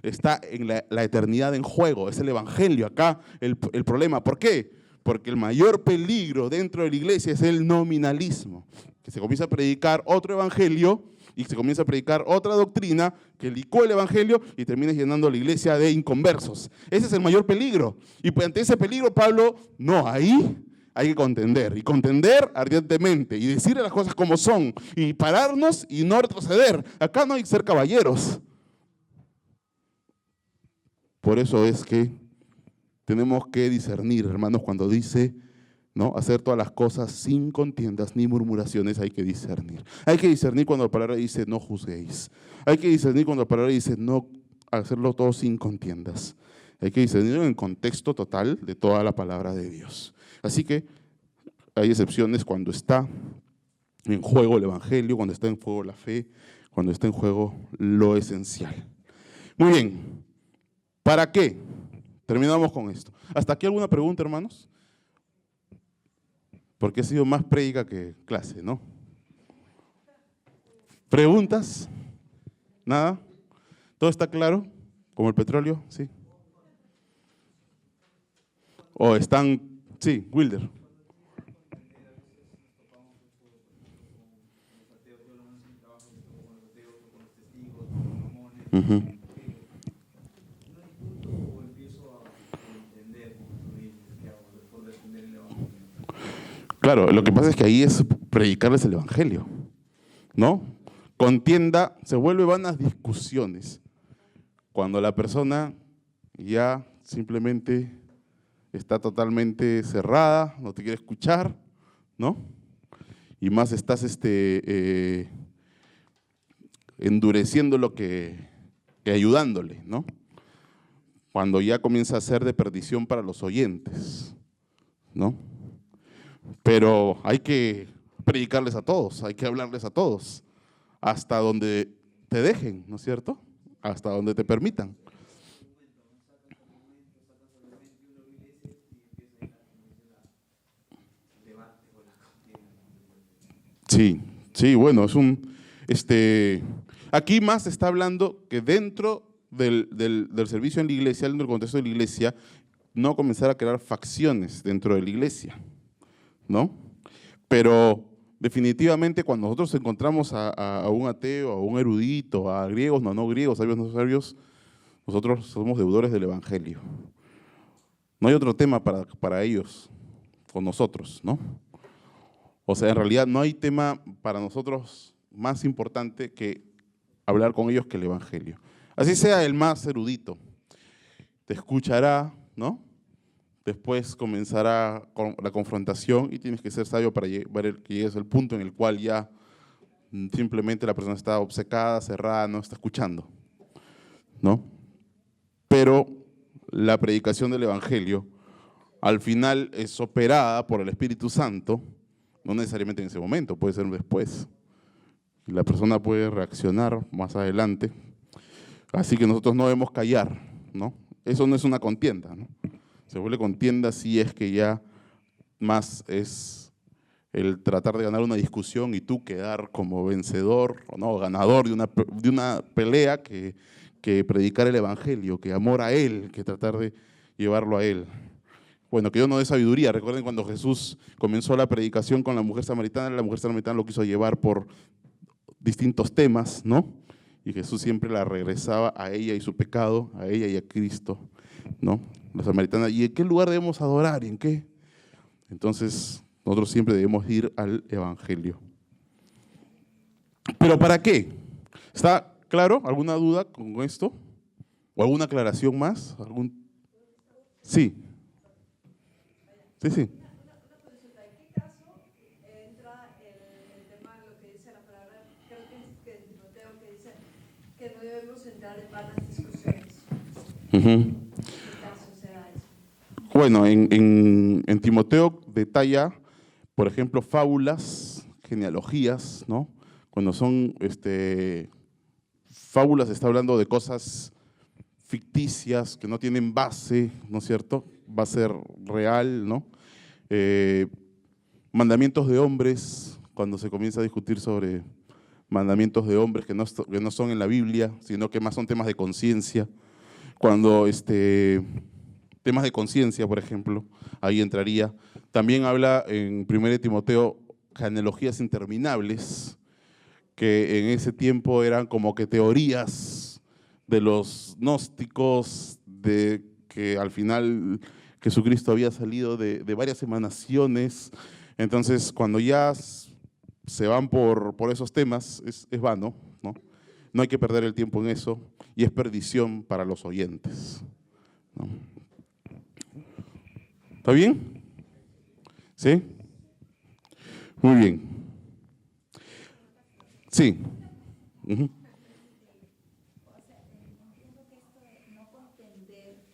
Está en la eternidad en juego, es el evangelio acá el problema. ¿Por qué? Porque el mayor peligro dentro de la iglesia es el nominalismo, que se comienza a predicar otro evangelio y se comienza a predicar otra doctrina que licúa el evangelio y termina llenando la iglesia de inconversos. Ese es el mayor peligro. Y ante ese peligro, Pablo, no, ahí hay que contender, y contender ardientemente, y decirle las cosas como son, y pararnos y no retroceder. Acá no hay que ser caballeros. Por eso es que tenemos que discernir, hermanos, cuando dice, ¿no?, hacer todas las cosas sin contiendas ni murmuraciones, hay que discernir. Hay que discernir cuando la palabra dice no juzguéis. Hay que discernir cuando la palabra dice no hacerlo todo sin contiendas. Hay que discernir en el contexto total de toda la palabra de Dios. Así que hay excepciones cuando está en juego el evangelio, cuando está en juego la fe, cuando está en juego lo esencial. Muy bien. ¿Para qué? Terminamos con esto. ¿Hasta aquí alguna pregunta, hermanos? Porque ha sido más prédica que clase, ¿no? ¿Preguntas? ¿Nada? ¿Todo está claro? ¿Como el petróleo? Sí. ¿O están? Sí, Wilder. Uh-huh. Claro, lo que pasa es que ahí es predicarles el evangelio, ¿no? Contienda, se vuelve vanas discusiones. Cuando la persona ya simplemente está totalmente cerrada, no te quiere escuchar, ¿no? Y más estás endureciéndolo que ayudándole, ¿no? Cuando ya comienza a ser de perdición para los oyentes, ¿no? Pero hay que predicarles a todos, hay que hablarles a todos, hasta donde te dejen, ¿no es cierto? Hasta donde te permitan. Sí, sí, bueno, aquí más se está hablando que dentro del servicio en la iglesia, dentro del contexto de la iglesia, no comenzar a crear facciones dentro de la iglesia, ¿no? Pero definitivamente cuando nosotros encontramos a un ateo, a un erudito, a griegos, no griegos, sabios, no sabios, nosotros somos deudores del evangelio. No hay otro tema para ellos con nosotros, ¿no? O sea, en realidad no hay tema para nosotros más importante que hablar con ellos que el evangelio. Así sea el más erudito, te escuchará, ¿no? Después comenzará con la confrontación y tienes que ser sabio para que llegues al punto en el cual ya simplemente la persona está obcecada, cerrada, no está escuchando, ¿no? Pero la predicación del evangelio al final es operada por el Espíritu Santo, no necesariamente en ese momento, puede ser después. Y la persona puede reaccionar más adelante. Así que nosotros no debemos callar, ¿no? Eso no es una contienda, ¿no? Se vuelve contienda si es que ya más es el tratar de ganar una discusión y tú quedar como vencedor o no, ganador de una pelea que predicar el evangelio, que amor a Él, que tratar de llevarlo a Él. Bueno, que yo no dé sabiduría. Recuerden cuando Jesús comenzó la predicación con la mujer samaritana lo quiso llevar por distintos temas, ¿no? Y Jesús siempre la regresaba a ella y su pecado, a ella y a Cristo, ¿no? La samaritana, ¿y en qué lugar debemos adorar? ¿Y en qué? Entonces, nosotros siempre debemos ir al evangelio. ¿Pero para qué? ¿Está claro? ¿Alguna duda con esto? ¿O alguna aclaración más? Sí. Sí, sí. Una consulta, ¿en qué caso entra el tema, lo que dice la palabra, creo que es Timoteo, que dice que no debemos entrar en vanas discusiones? ¿En qué caso se da eso? Bueno, en Timoteo detalla, por ejemplo, fábulas, genealogías, ¿no? Cuando son fábulas, está hablando de cosas ficticias que no tienen base, ¿no es cierto? Va a ser real, ¿no? Mandamientos de hombres, cuando se comienza a discutir sobre mandamientos de hombres que no son en la Biblia, sino que más son temas de conciencia. Cuando temas de conciencia, por ejemplo, ahí entraría. También habla en 1 Timoteo genealogías interminables, que en ese tiempo eran como que teorías de los gnósticos, de que al final Jesucristo había salido de varias emanaciones. Entonces, cuando ya se van por esos temas, es vano, ¿no? No hay que perder el tiempo en eso y es perdición para los oyentes, ¿no? ¿Está bien? ¿Sí? Muy bien. Sí. Uh-huh. O sea, entiendo que esto de no contender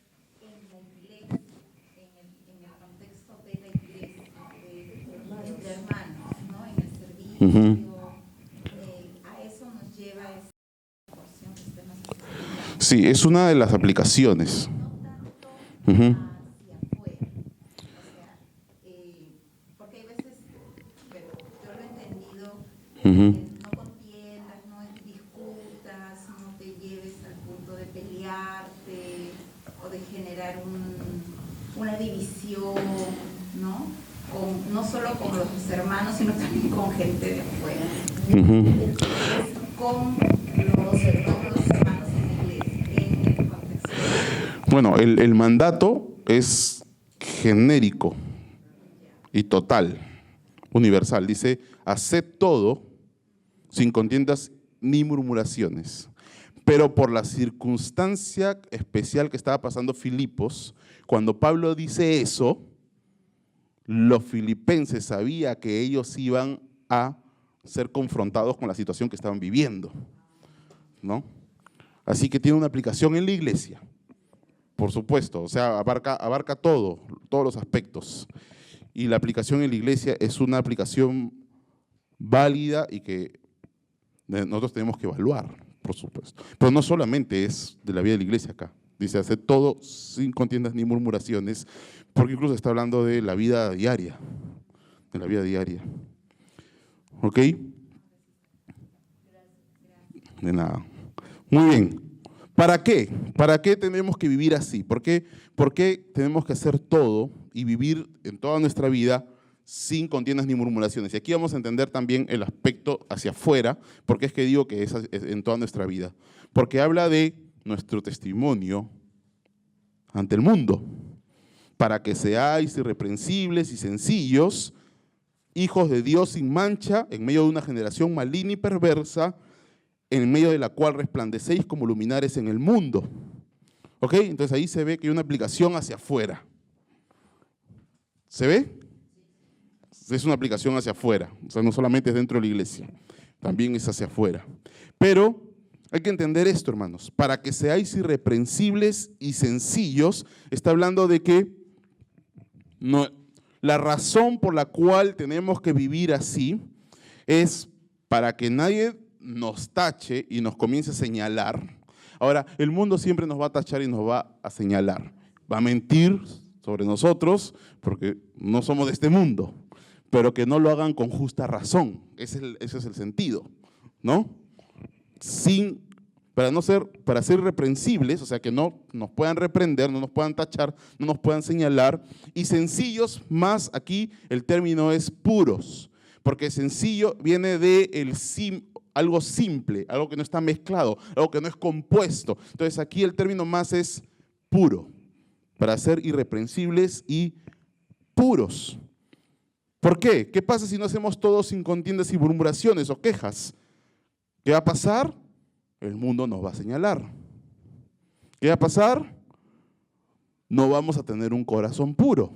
en la iglesia, en el contexto de la iglesia, de hermanos, ¿no? En el servicio, a eso nos lleva esa porción que usted nos está explicando. Sí, es una de las aplicaciones. No tanto Ujú. hacia afuera. O sea, porque hay veces, pero yo lo he entendido, Ujú. no contiendas, no discutas, no te lleves al punto de pelearte o de generar una división, ¿no? No solo con los hermanos, sino también con gente de afuera. Ujú. Es con los hermanos en la iglesia, en el contexto. Bueno, el mandato es genérico y total, universal. Dice, haced todo sin contiendas ni murmuraciones. Pero por la circunstancia especial que estaba pasando Filipos, cuando Pablo dice eso, los filipenses sabían que ellos iban a ser confrontados con la situación que estaban viviendo, ¿no? Así que tiene una aplicación en la iglesia, por supuesto, o sea, abarca todos los aspectos. Y la aplicación en la iglesia es una aplicación válida y que nosotros tenemos que evaluar, por supuesto. Pero no solamente es de la vida de la iglesia acá. Dice, hacer todo sin contiendas ni murmuraciones, porque incluso está hablando de la vida diaria, de la vida diaria. ¿Ok? De nada. Muy bien. ¿Para qué? ¿Para qué tenemos que vivir así? ¿Por qué tenemos que hacer todo y vivir en toda nuestra vida sin contiendas ni murmuraciones? Y aquí vamos a entender también el aspecto hacia afuera, porque es que digo que es en toda nuestra vida. Porque habla de nuestro testimonio ante el mundo, para que seáis irreprensibles y sencillos, hijos de Dios sin mancha, en medio de una generación maligna y perversa, en medio de la cual resplandecéis como luminares en el mundo. ¿Ok? Entonces ahí se ve que hay una aplicación hacia afuera. ¿Se ve? Es una aplicación hacia afuera. O sea, no solamente es dentro de la iglesia, también es hacia afuera. Pero hay que entender esto, hermanos. Para que seáis irreprensibles y sencillos, está hablando de que la razón por la cual tenemos que vivir así es para que nadie nos tache y nos comience a señalar. Ahora, el mundo siempre nos va a tachar y nos va a señalar. Va a mentir sobre nosotros porque no somos de este mundo, pero que no lo hagan con justa razón. Ese es el sentido, ¿no? Para ser irreprensibles, o sea, que no nos puedan reprender, no nos puedan tachar, no nos puedan señalar. Y sencillos, más aquí el término es puros, porque sencillo viene de algo simple, algo que no está mezclado, algo que no es compuesto. Entonces aquí el término más es puro, para ser irreprensibles y puros. ¿Por qué? ¿Qué pasa si no hacemos todo sin contiendas y murmuraciones o quejas? ¿Qué va a pasar? El mundo nos va a señalar. ¿Qué va a pasar? No vamos a tener un corazón puro.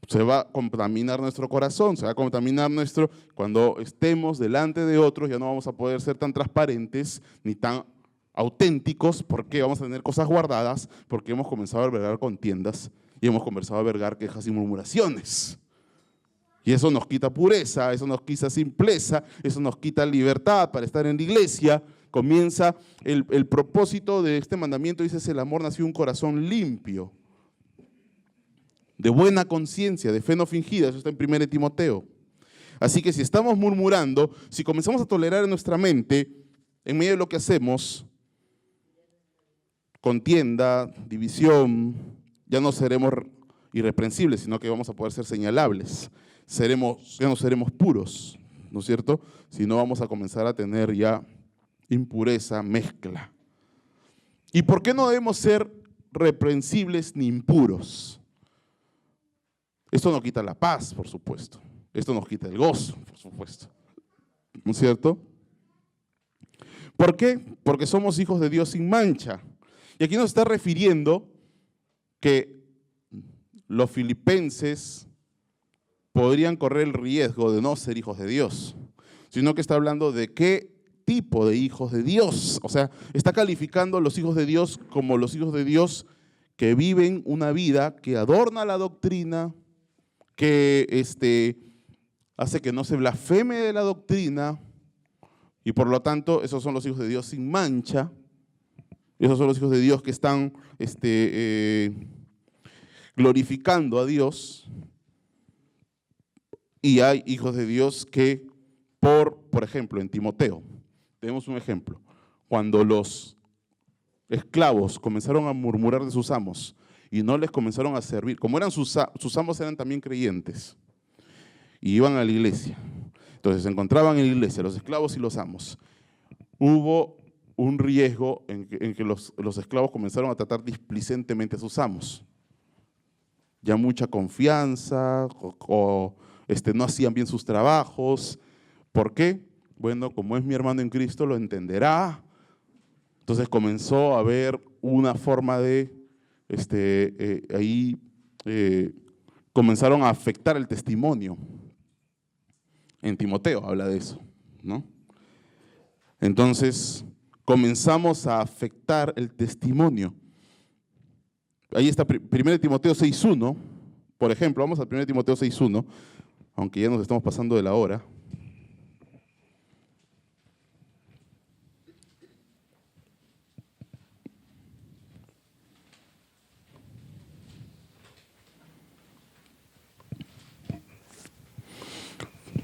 Se va a contaminar nuestro corazón, se va a contaminar cuando estemos delante de otros, ya no vamos a poder ser tan transparentes ni tan auténticos, porque vamos a tener cosas guardadas, porque hemos comenzado a albergar contiendas y hemos comenzado a albergar quejas y murmuraciones. Y eso nos quita pureza, eso nos quita simpleza, eso nos quita libertad para estar en la iglesia. Comienza el propósito de este mandamiento, dice, el amor nació de un corazón limpio, de buena conciencia, de fe no fingida. Eso está en 1 Timoteo. Así que si estamos murmurando, si comenzamos a tolerar en nuestra mente, en medio de lo que hacemos, contienda, división, ya no seremos irreprensibles, sino que vamos a poder ser señalables. Ya no seremos puros, ¿no es cierto? Sino vamos a comenzar a tener ya impureza, mezcla. ¿Y por qué no debemos ser reprensibles ni impuros? Esto no quita la paz, por supuesto. Esto nos quita el gozo, por supuesto. ¿No es cierto? ¿Por qué? Porque somos hijos de Dios sin mancha. Y aquí nos está refiriendo que los filipenses podrían correr el riesgo de no ser hijos de Dios, sino que está hablando de qué tipo de hijos de Dios. O sea, está calificando a los hijos de Dios como los hijos de Dios que viven una vida que adorna la doctrina, que hace que no se blasfeme de la doctrina, y por lo tanto esos son los hijos de Dios sin mancha. Esos son los hijos de Dios que están glorificando a Dios. Y hay hijos de Dios que, por ejemplo, en Timoteo, tenemos un ejemplo. Cuando los esclavos comenzaron a murmurar de sus amos y no les comenzaron a servir, como eran sus amos eran también creyentes y iban a la iglesia. Entonces se encontraban en la iglesia los esclavos y los amos. Hubo un riesgo en que los esclavos comenzaron a tratar displicentemente a sus amos. Ya mucha confianza o no hacían bien sus trabajos. ¿Por qué? Bueno, como es mi hermano en Cristo, lo entenderá. Entonces comenzó a haber una forma de comenzaron a afectar el testimonio. En Timoteo habla de eso, ¿no? Entonces, comenzamos a afectar el testimonio. Ahí está 1 Timoteo 6.1, por ejemplo, vamos a 1 Timoteo 6.1, aunque ya nos estamos pasando de la hora.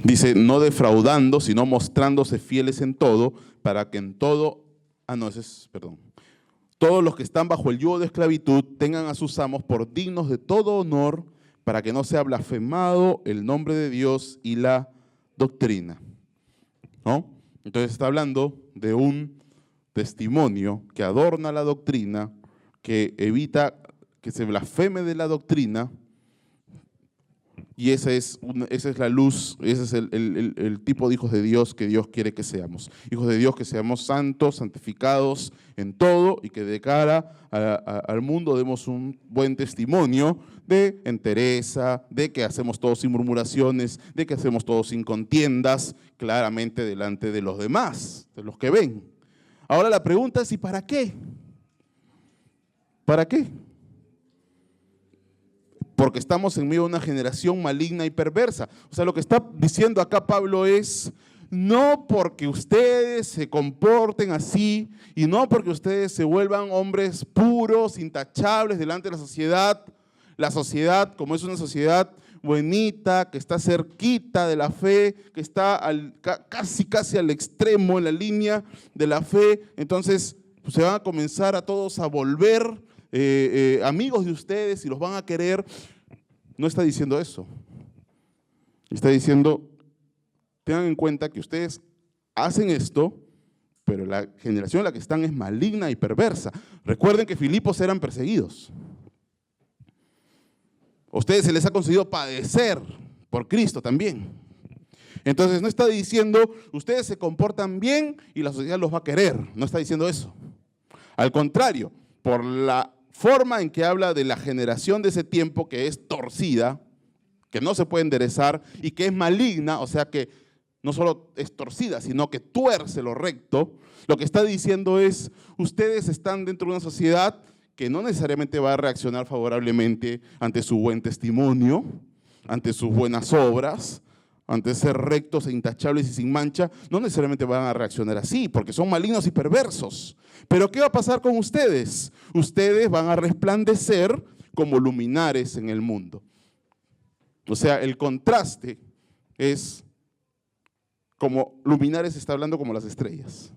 Dice, no defraudando, sino mostrándose fieles en todo, para que en todo, todos los que están bajo el yugo de esclavitud tengan a sus amos por dignos de todo honor, para que no sea blasfemado el nombre de Dios y la doctrina. ¿No? Entonces está hablando de un testimonio que adorna la doctrina, que evita que se blasfeme de la doctrina. Y esa es la luz, ese es el tipo de hijos de Dios que Dios quiere que seamos. Hijos de Dios que seamos santos, santificados en todo y que de cara al mundo demos un buen testimonio de entereza, de que hacemos todo sin murmuraciones, de que hacemos todo sin contiendas, claramente delante de los demás, de los que ven. Ahora la pregunta es, ¿y para qué? ¿Para qué? Porque estamos en medio de una generación maligna y perversa. O sea, lo que está diciendo acá Pablo es, no porque ustedes se comporten así y no porque ustedes se vuelvan hombres puros, intachables delante de la sociedad, como es una sociedad bonita, que está cerquita de la fe, que está casi al extremo en la línea de la fe, entonces pues, se van a comenzar a todos a volver amigos de ustedes y los van a querer. No está diciendo eso. Está diciendo, tengan en cuenta que ustedes hacen esto, pero la generación en la que están es maligna y perversa. Recuerden que Filipos eran perseguidos. A ustedes se les ha concedido padecer por Cristo también. Entonces no está diciendo, ustedes se comportan bien y la sociedad los va a querer. No está diciendo eso. Al contrario, por la forma en que habla de la generación de ese tiempo que es torcida, que no se puede enderezar y que es maligna, o sea que no solo es torcida, sino que tuerce lo recto, lo que está diciendo es, ustedes están dentro de una sociedad que no necesariamente va a reaccionar favorablemente ante su buen testimonio, ante sus buenas obras, ante ser rectos e intachables y sin mancha, no necesariamente van a reaccionar así, porque son malignos y perversos. Pero ¿qué va a pasar con ustedes? Ustedes van a resplandecer como luminares en el mundo. O sea, el contraste es como luminares, está hablando como las estrellas.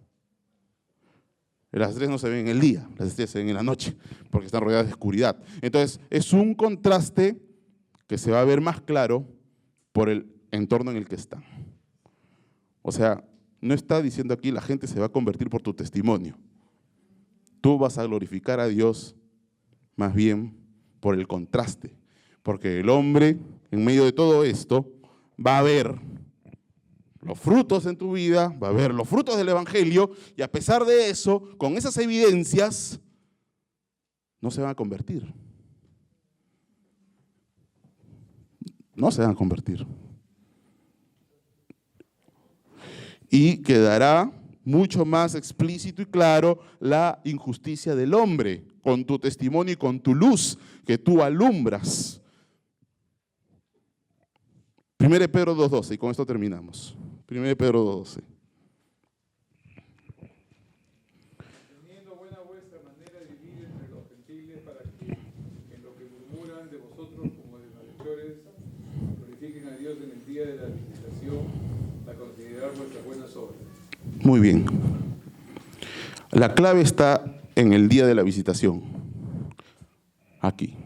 Las estrellas no se ven en el día, las estrellas se ven en la noche, porque están rodeadas de oscuridad. Entonces, es un contraste que se va a ver más claro por el entorno en el que están. O sea, no está diciendo aquí la gente se va a convertir por tu testimonio. Tú vas a glorificar a Dios más bien por el contraste, porque el hombre en medio de todo esto va a ver los frutos en tu vida, va a ver los frutos del Evangelio y a pesar de eso, con esas evidencias, no se van a convertir. No se van a convertir. Y quedará mucho más explícito y claro la injusticia del hombre con tu testimonio y con tu luz que tú alumbras. 1 Pedro 2.12, y con esto terminamos. 1 Pedro 2.12. Teniendo buena vuestra manera de vivir entre los gentiles, para que en lo que murmuran de vosotros como de malhechores, glorifiquen a Dios en el día de la visitación, a considerar vuestras buenas obras. Muy bien. La clave está en el día de la visitación. Aquí.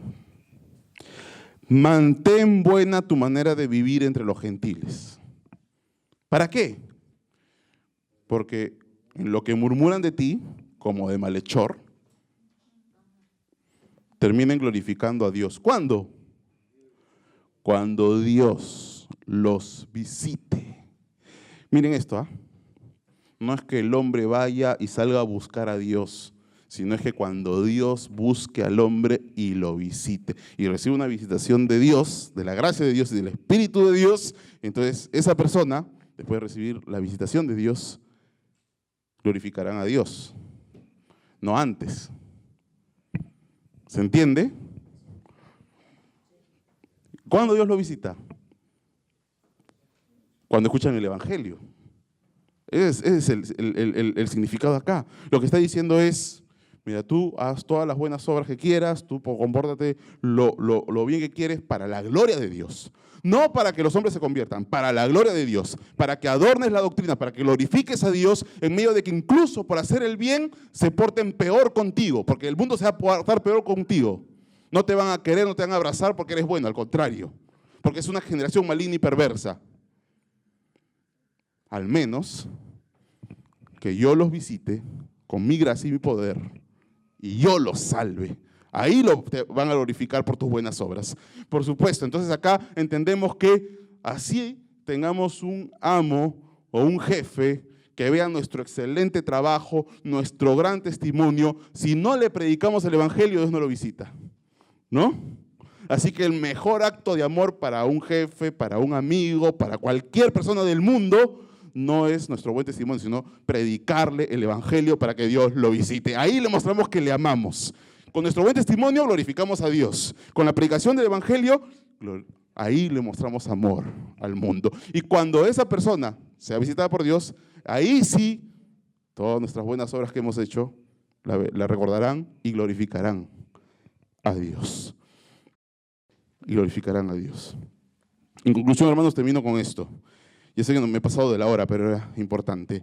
Mantén buena tu manera de vivir entre los gentiles. ¿Para qué? Porque en lo que murmuran de ti, como de malhechor, terminen glorificando a Dios. ¿Cuándo? Cuando Dios los visite. Miren esto, ¿ah? No es que el hombre vaya y salga a buscar a Dios, sino es que cuando Dios busque al hombre y lo visite, y recibe una visitación de Dios, de la gracia de Dios y del Espíritu de Dios, entonces esa persona, después de recibir la visitación de Dios, glorificarán a Dios, no antes. ¿Se entiende? ¿Cuándo Dios lo visita? Cuando escuchan el Evangelio. Ese es el significado acá. Lo que está diciendo es, mira, tú haz todas las buenas obras que quieras, tú compórtate lo bien que quieres para la gloria de Dios. No para que los hombres se conviertan, para la gloria de Dios, para que adornes la doctrina, para que glorifiques a Dios en medio de que incluso por hacer el bien se porten peor contigo, porque el mundo se va a portar peor contigo. No te van a querer, no te van a abrazar porque eres bueno, al contrario, porque es una generación maligna y perversa. Al menos que yo los visite con mi gracia y mi poder y yo los salve. Ahí te van a glorificar por tus buenas obras. Por supuesto, entonces acá entendemos que así tengamos un amo o un jefe que vea nuestro excelente trabajo, nuestro gran testimonio. Si no le predicamos el Evangelio, Dios no lo visita, ¿no? Así que el mejor acto de amor para un jefe, para un amigo, para cualquier persona del mundo, no es nuestro buen testimonio, sino predicarle el Evangelio para que Dios lo visite. Ahí le mostramos que le amamos. Con nuestro buen testimonio glorificamos a Dios. Con la predicación del Evangelio, ahí le mostramos amor al mundo. Y cuando esa persona sea visitada por Dios, ahí sí, todas nuestras buenas obras que hemos hecho, la recordarán y glorificarán a Dios. Y glorificarán a Dios. En conclusión, hermanos, termino con esto. Ya sé que no me he pasado de la hora, pero era importante.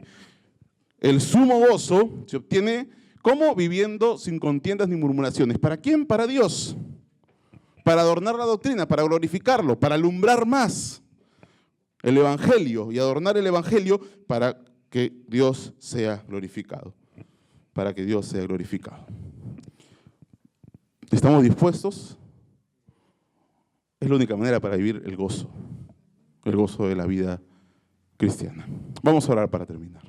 El sumo gozo se obtiene ¿cómo? Viviendo sin contiendas ni murmuraciones. ¿Para quién? Para Dios. Para adornar la doctrina, para glorificarlo, para alumbrar más el Evangelio y adornar el Evangelio para que Dios sea glorificado. Para que Dios sea glorificado. ¿Estamos dispuestos? Es la única manera para vivir el gozo de la vida cristiana. Vamos a orar para terminar.